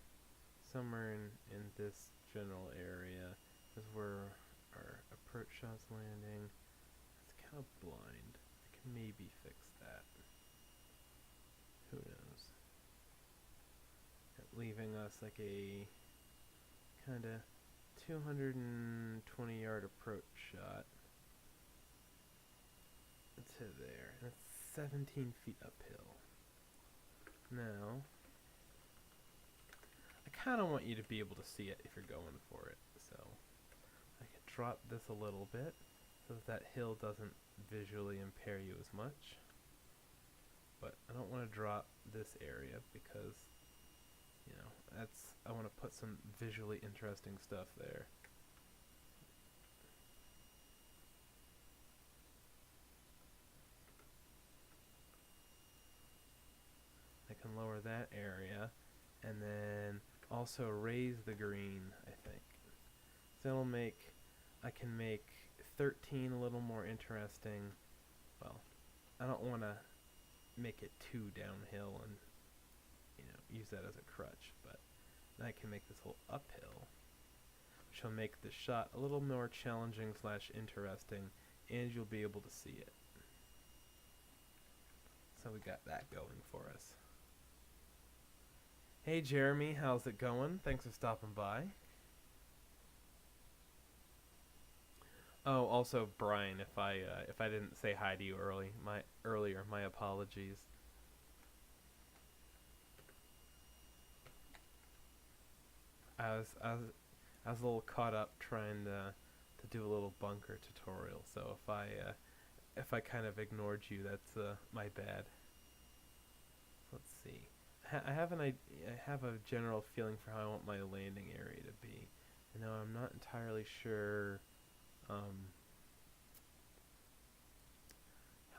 somewhere in this general area is where our approach shot's landing. It's kind of blind. I can maybe fix that. Who knows? Leaving us like a kind of 220 yard approach shot to there. That's 17 feet uphill. Now, I kind of want you to be able to see it if you're going for it. So, I can drop this a little bit so that hill doesn't visually impair you as much. But I don't want to drop this area because, you know, I want to put some visually interesting stuff there. I can lower that area and then also raise the green, I think. So it'll make, I can make 13 a little more interesting. Well, I don't want to make it too downhill and, you know, use that as a crutch, but I can make this whole uphill, which will make the shot a little more challenging / interesting, and you'll be able to see it. So we got that going for us. Hey Jeremy, how's it going? Thanks for stopping by. Oh, also Brian, if I didn't say hi to you earlier, my apologies. I was a little caught up trying to do a little bunker tutorial, so if I kind of ignored you, that's my bad. Let's see. I have a general feeling for how I want my landing area to be. You know, I'm not entirely sure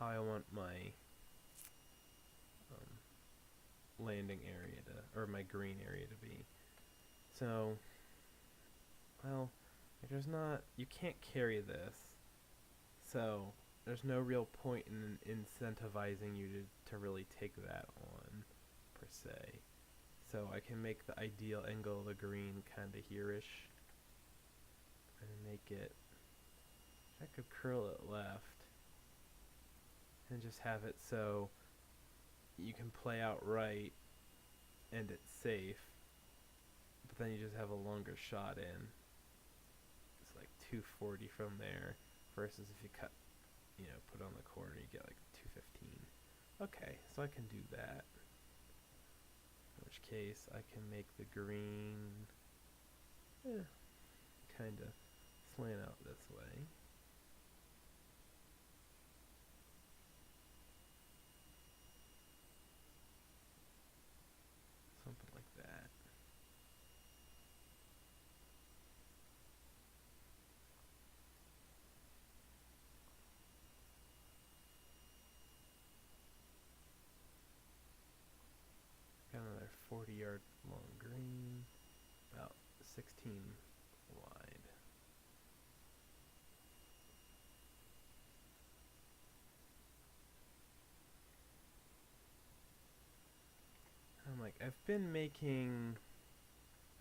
how I want my landing area or my green area to be. So, well, there's not, you can't carry this, so there's no real point in incentivizing you to really take that on, per se. So I can make the ideal angle of the green kind of here-ish, and make it, I could curl it left, and just have it so you can play out right, and it's safe, but then you just have a longer shot in. It's like 240 from there, versus if you cut, you know, put on the corner, you get like 215. Okay, so I can do that. In which case, I can make the green kind of slant out this way. Something like that. Got another 40-yard long green, about 16 15 wide. I'm like, I've been making,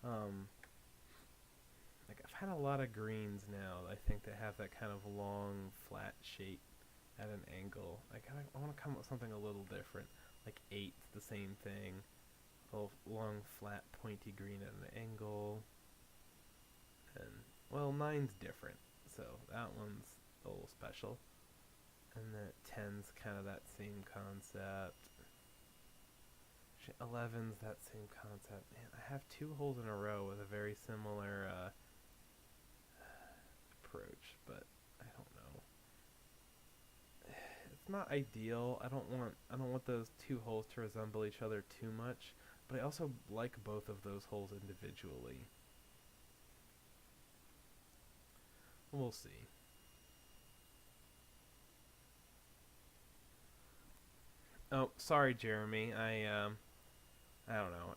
like I've had a lot of greens now, I think, that have that kind of long, flat shape at an angle. I want to come up with something a little different. Like 8's the same thing. A little long, flat, pointy green at an angle. And, well, 9's different, so that one's a little special. And the 10's kind of that same concept. 11's that same concept. Man, I have 2 holes in a row with a very similar approach, but I don't know. It's not ideal. I don't want those 2 holes to resemble each other too much, but I also like both of those holes individually. We'll see. Oh, sorry, Jeremy. I don't know.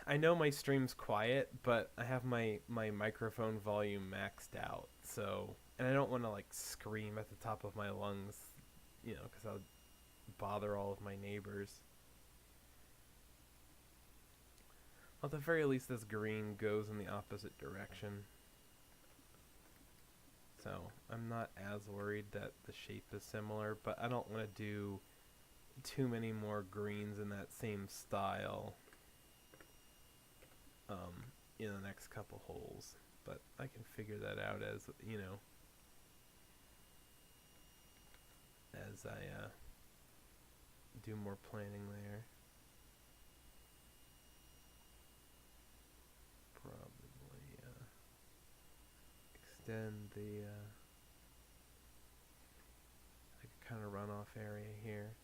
I know my stream's quiet, but I have my microphone volume maxed out. So, and I don't want to like scream at the top of my lungs, because I'll bother all of my neighbors. At the very least, this green goes in the opposite direction. So, I'm not as worried that the shape is similar, but I don't want to do too many more greens in that same style in the next couple holes. But I can figure that out as I do more planning there. Probably extend the kind of runoff area here.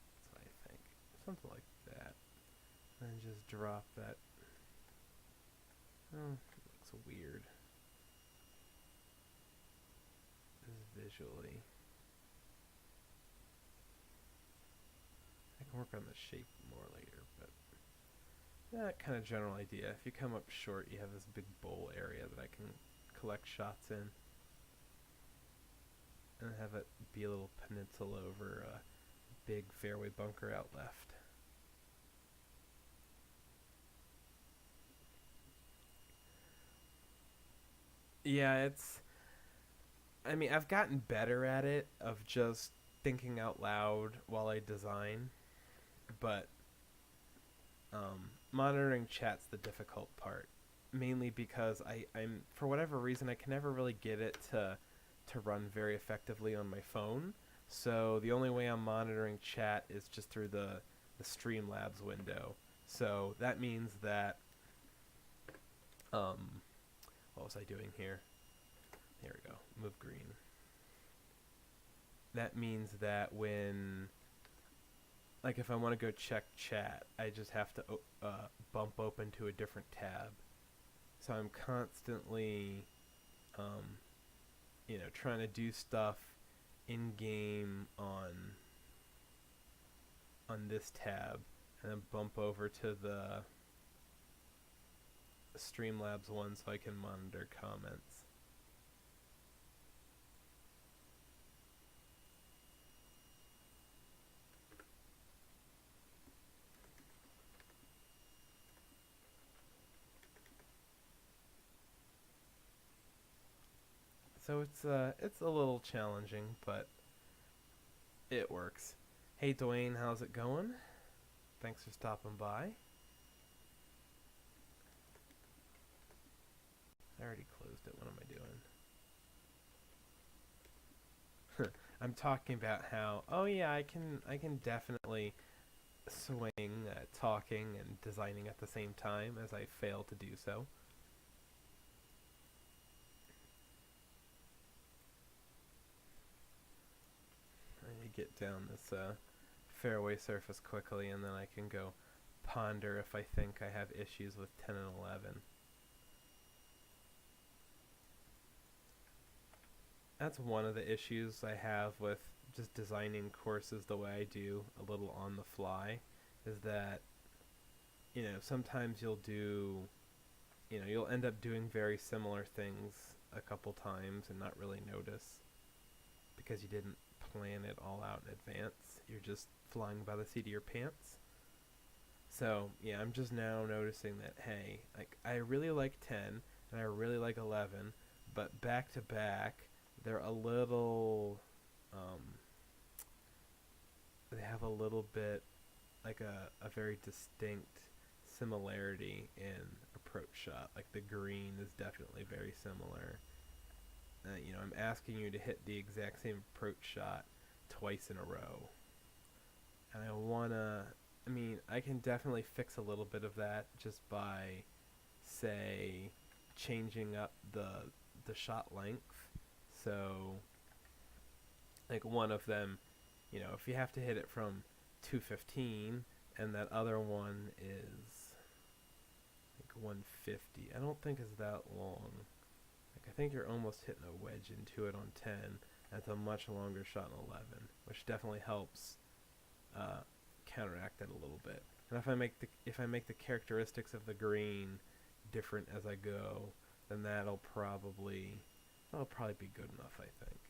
That's what I think. Something like that. And just drop that. Oh, it looks weird. Just visually. I can work on the shape more later, but that kind of general idea. If you come up short, you have this big bowl area that I can collect shots in. And have it be a little peninsula over a big fairway bunker out left. Yeah, I've gotten better at it, of just thinking out loud while I design, but monitoring chat's the difficult part. Mainly because I'm for whatever reason I can never really get it to run very effectively on my phone. So the only way I'm monitoring chat is just through the Streamlabs window. So that means that what was I doing here? Here we go. Move green. That means that when, like, if I want to go check chat, I just have to bump open to a different tab. So I'm constantly trying to do stuff in game on this tab, and then bump over to the Streamlabs one so I can monitor comments. So it's a little challenging, but it works. Hey Dwayne, how's it going? Thanks for stopping by. I already closed it. What am I doing? I'm talking about how, oh yeah, I can definitely swing talking and designing at the same time, as I fail to do so. I need to get down this fairway surface quickly, and then I can go ponder if I think I have issues with 10 and 11. That's one of the issues I have with just designing courses the way I do, a little on the fly, is that, sometimes you'll end up doing very similar things a couple times and not really notice because you didn't plan it all out in advance. You're just flying by the seat of your pants. So, yeah, I'm just now noticing that, hey, like, I really like 10 and I really like 11, but back to back, they're a little, they have a little bit, like a very distinct similarity in approach shot. Like, the green is definitely very similar. I'm asking you to hit the exact same approach shot twice in a row. And I can definitely fix a little bit of that just by, say, changing up the shot length. So, like, one of them, if you have to hit it from 215 and that other one is like 150, I don't think it's that long. Like, I think you're almost hitting a wedge into it on 10. That's a much longer shot on 11, which definitely helps counteract it a little bit. And if I make the characteristics of the green different as I go, then that'll probably be good enough, I think.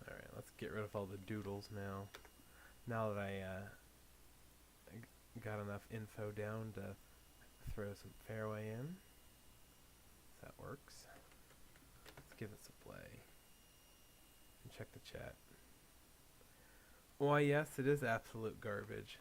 Alright, let's get rid of all the doodles now. Now that I got enough info down to throw some fairway in. If that works. Let's give this a play. And check the chat. Why, yes, it is absolute garbage.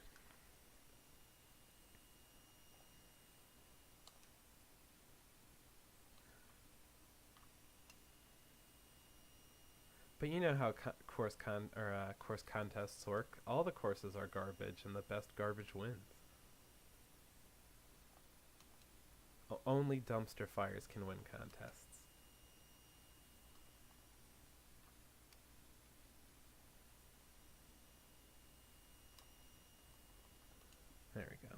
But you know how course contests work. All the courses are garbage, and the best garbage wins. Only dumpster fires can win contests. There we go.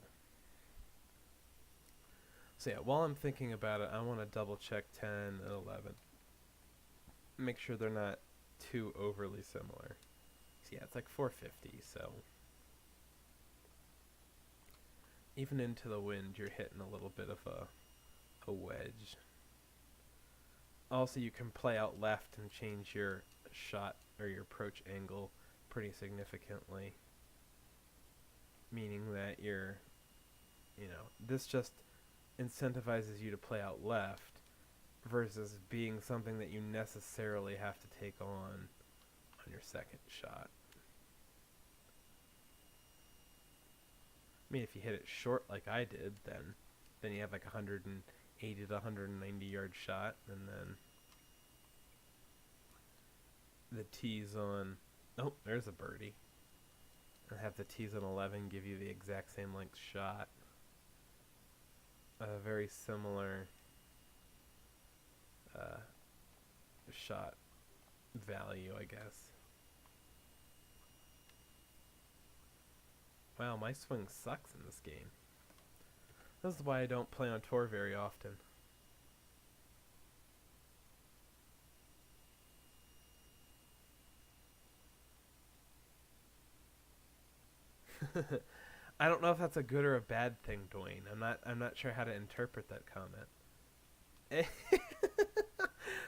So yeah, while I'm thinking about it, I want to double check 10 and 11. Make sure they're not too overly similar. So yeah, it's like 450, so even into the wind, you're hitting a little bit of a wedge. Also, you can play out left and change your shot or your approach angle pretty significantly, meaning that this just incentivizes you to play out left versus being something that you necessarily have to take on your second shot. I mean, if you hit it short like I did, then you have like 180 to 190 yard shot, and then the tees on, oh, there's a birdie. And have the tees on 11 give you the exact same length shot. A very similar shot value, I guess. Wow, my swing sucks in this game. This is why I don't play on tour very often. I don't know if that's a good or a bad thing, Dwayne. I'm not sure how to interpret that comment.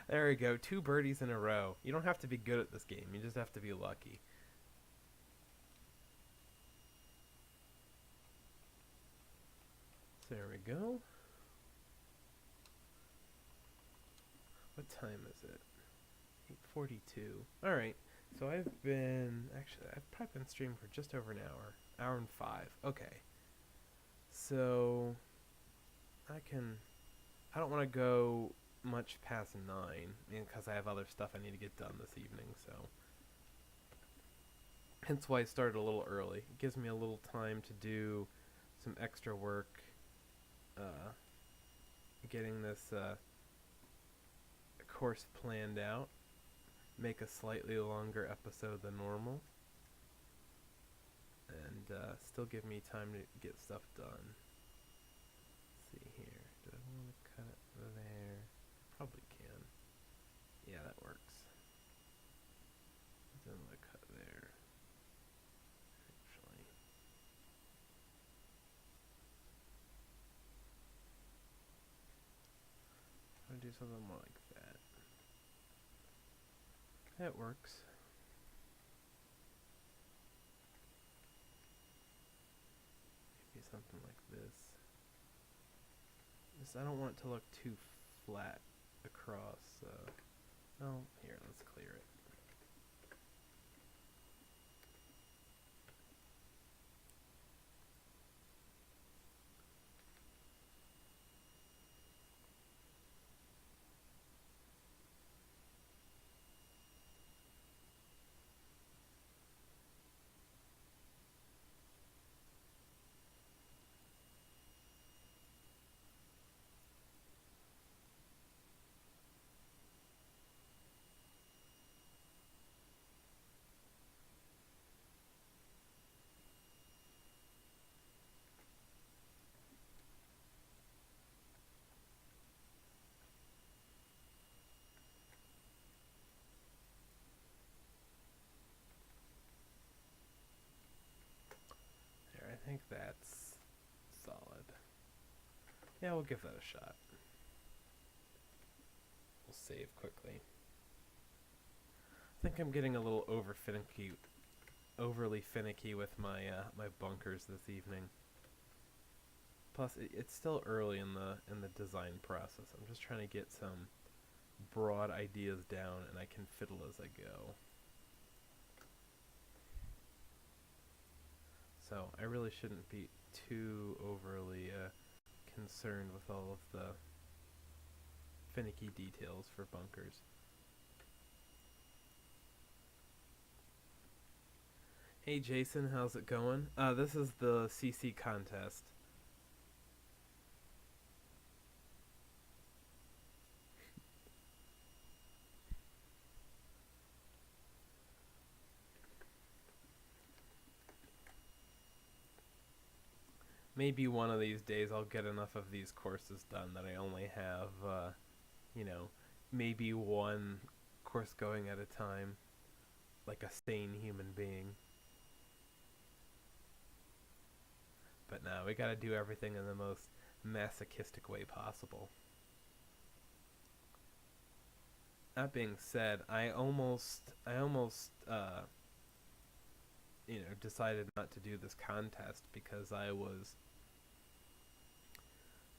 There we go. 2 birdies in a row. You don't have to be good at this game. You just have to be lucky. There we go. What time is it? 8:42. All right. So I've probably been streaming for just over an hour and 5. Okay. So I don't want to go much past 9, because I have other stuff I need to get done this evening, so hence why I started a little early. It gives me a little time to do some extra work uh, getting this course planned out. Make a slightly longer episode than normal. And still give me time to get stuff done. Let's see here. Do I want to cut it there? Probably can. Yeah, that works. Then I cut there. Actually. I'm gonna do something more like that. That works. Maybe something like this. I don't want it to look too flat across. Oh, here, let's clear it. There, I think that's solid. Yeah, we'll give that a shot. We'll save quickly. I think I'm getting a little overly finicky with my my bunkers this evening. Plus, it's still early in the design process. I'm just trying to get some broad ideas down, and I can fiddle as I go. So I really shouldn't be too overly concerned with all of the finicky details for bunkers. Hey Jason, how's it going? This is the CC contest. Maybe one of these days I'll get enough of these courses done that I only have, maybe one course going at a time, like a sane human being. But no, we gotta do everything in the most masochistic way possible. That being said, I almost decided not to do this contest because I was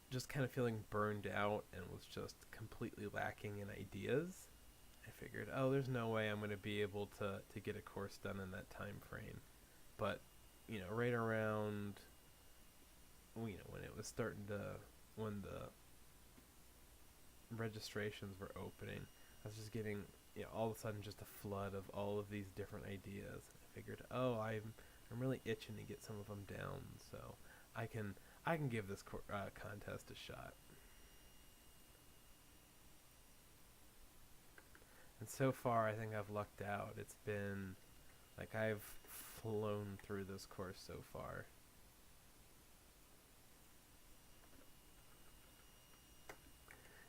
just kind of feeling burned out and was just completely lacking in ideas. I figured, oh, there's no way I'm going to be able to get a course done in that time frame. But, right around, when it was when the registrations were opening, I was just getting, all of a sudden just a flood of all of these different ideas. I figured, oh, I'm really itching to get some of them down, so I can give this contest a shot. And so far, I think I've lucked out. It's been, I've flown through this course so far.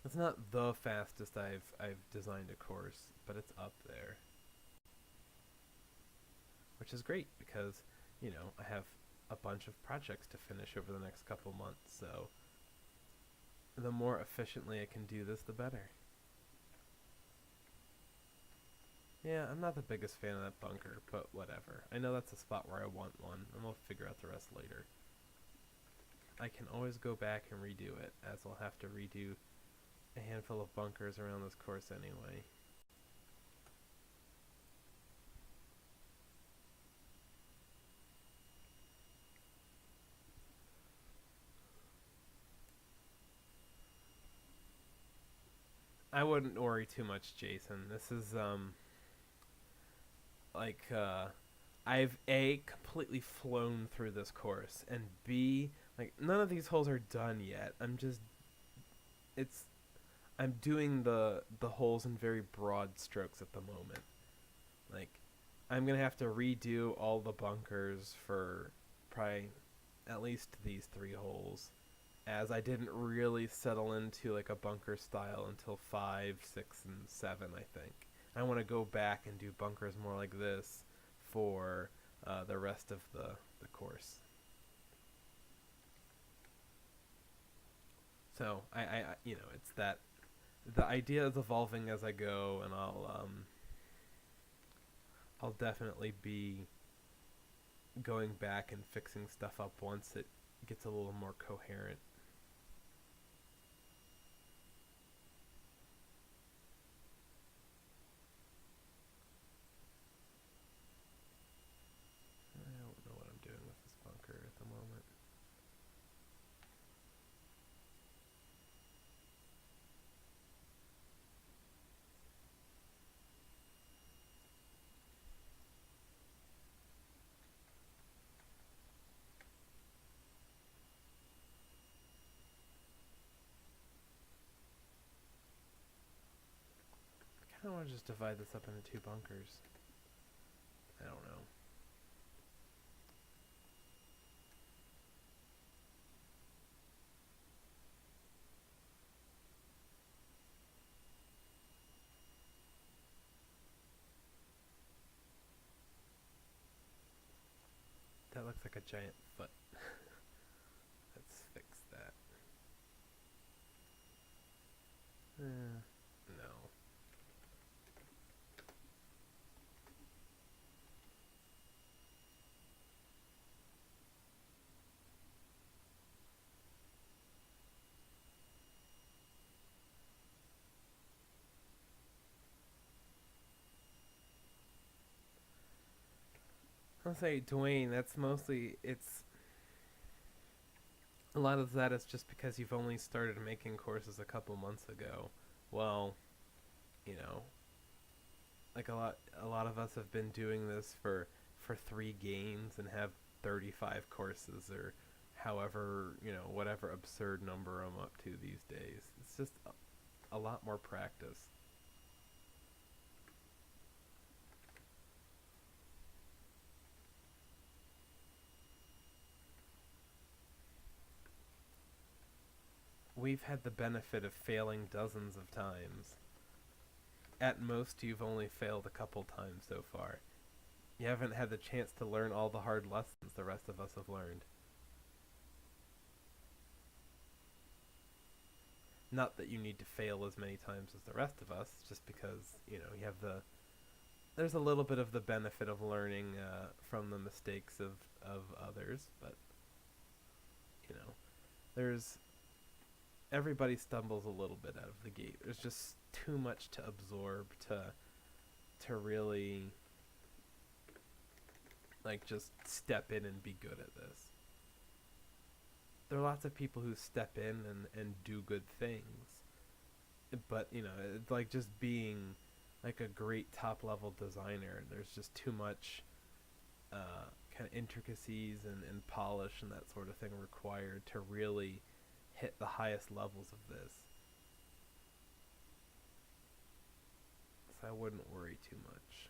It's not the fastest I've designed a course, but it's up there. Which is great because, I have a bunch of projects to finish over the next couple months, so the more efficiently I can do this, the better. Yeah, I'm not the biggest fan of that bunker, but whatever. I know that's a spot where I want one, and we'll figure out the rest later. I can always go back and redo it, as I'll have to redo a handful of bunkers around this course anyway. I wouldn't worry too much, Jason. This is, I've A, completely flown through this course, and B, Like, none of these holes are done yet. It's I'm doing the holes in very broad strokes at the moment. Like, I'm gonna have to redo all the bunkers for probably at least these three holes, as I didn't really settle into like a bunker style until 5, 6, and 7. I think I want to go back and do bunkers more like this for the rest of the course. So it's that the idea is evolving as I go, and I'll definitely be going back and fixing stuff up once it gets a little more coherent. I don't know what I'm doing with this bunker at the moment. I kind of want to just divide this up into two bunkers. I don't know. That looks like a giant foot. Let's fix that. No. I'll say, Dwayne, that's mostly, it's, a lot of that is just because you've only started making courses a couple months ago. Well, you know, like a lot of us have been doing this for 3 games and have 35 courses, or however, whatever absurd number I'm up to these days. It's just a lot more practice. We've had the benefit of failing dozens of times. At most, you've only failed a couple times so far. You haven't had the chance to learn all the hard lessons the rest of us have learned. Not that you need to fail as many times as the rest of us, just because, you have there's a little bit of the benefit of learning from the mistakes of others, but, you know, there's everybody stumbles a little bit out of the gate. There's just too much to absorb to really like just step in and be good at this. There are lots of people who step in and do good things, but it's like just being like a great top level designer. There's just too much kind of intricacies and polish and that sort of thing required to really hit the highest levels of this. So I wouldn't worry too much.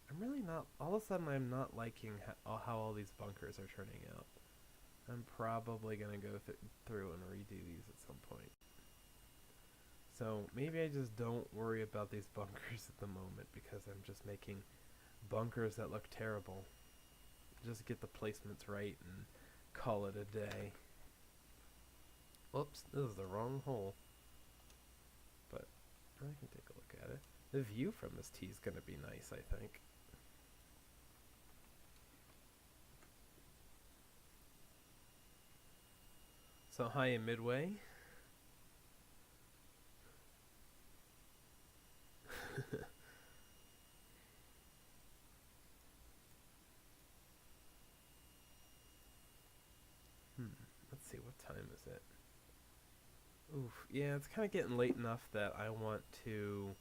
I'm really not. All of a sudden, I'm not liking how all these bunkers are turning out. I'm probably gonna go through and redo these at some point. So maybe I just don't worry about these bunkers at the moment because I'm just making bunkers that look terrible. Just get the placements right and call it a day. Oops, this is the wrong hole. But I can take a look at it. The view from this tee is gonna be nice, I think. So high and midway. Let's see, what time is it? Oof, yeah, it's kind of getting late enough that I want to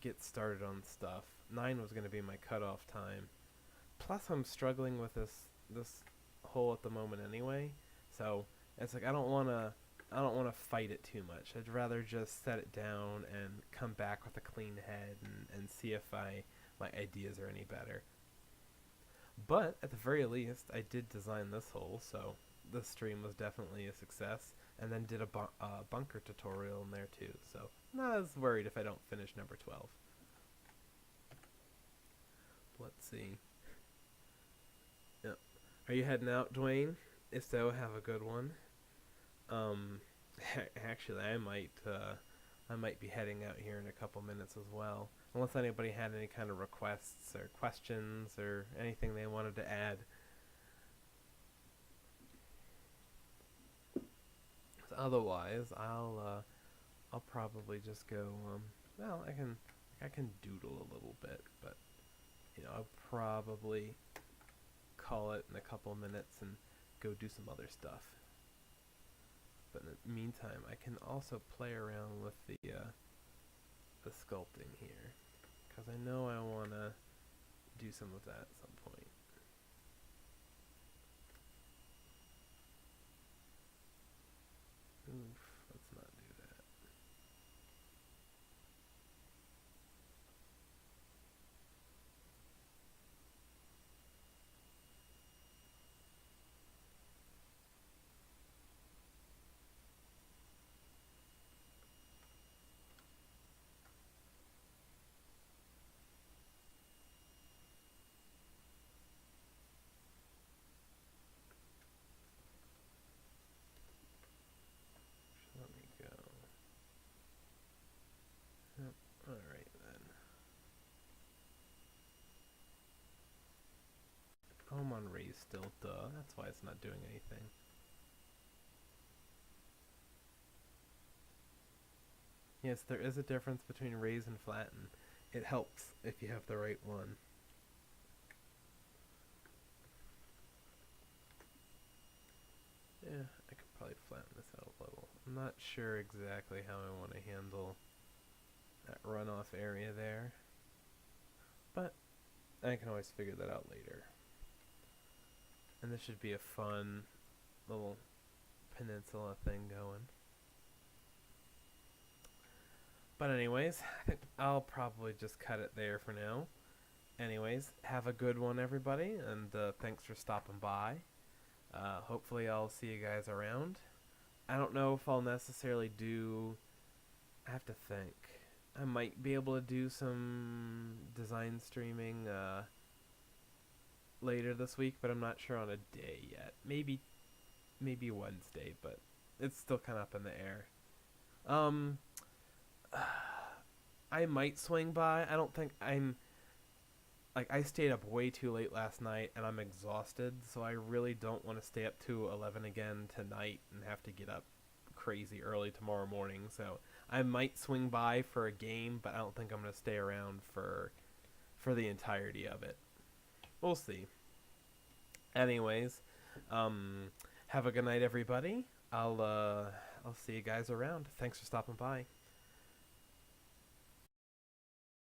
get started on stuff. 9 was going to be my cutoff time. Plus, I'm struggling with this hole at the moment anyway. So it's like I don't want to fight it too much. I'd rather just set it down and come back with a clean head and see if my ideas are any better. But at the very least, I did design this hole, so this stream was definitely a success. And then did a bunker tutorial in there too, so not as worried if I don't finish number 12. Let's see. Yep. Are you heading out, Dwayne? If so, have a good one. Actually, I might be heading out here in a couple minutes as well. Unless anybody had any kind of requests or questions or anything they wanted to add. Otherwise, I'll probably just go. Well, I can doodle a little bit, but I'll probably call it in a couple minutes and go do some other stuff. But in the meantime, I can also play around with the sculpting here, because I know I want to do some of that at some point. Oof, let's not do that. Let me go. Yep. Alright then. Oh, I'm on raise still, duh. That's why it's not doing anything. Yes, there is a difference between raise and flatten. It helps if you have the right one. Yeah, I could probably flatten this out a little. I'm not sure exactly how I want to handle that runoff area there, but I can always figure that out later. And this should be a fun little peninsula thing going. But anyways, I think I'll probably just cut it there for now. Anyways, have a good one, everybody, and thanks for stopping by. Hopefully I'll see you guys around. I don't know if I'll necessarily do... I have to think. I might be able to do some design streaming later this week, but I'm not sure on a day yet. Maybe Wednesday, but it's still kind of up in the air. I might swing by. I don't think I'm... Like, I stayed up way too late last night, and I'm exhausted, so I really don't want to stay up to 11 again tonight and have to get up crazy early tomorrow morning. So I might swing by for a game, but I don't think I'm going to stay around for the entirety of it. We'll see. Anyways, have a good night, everybody. I'll see you guys around. Thanks for stopping by.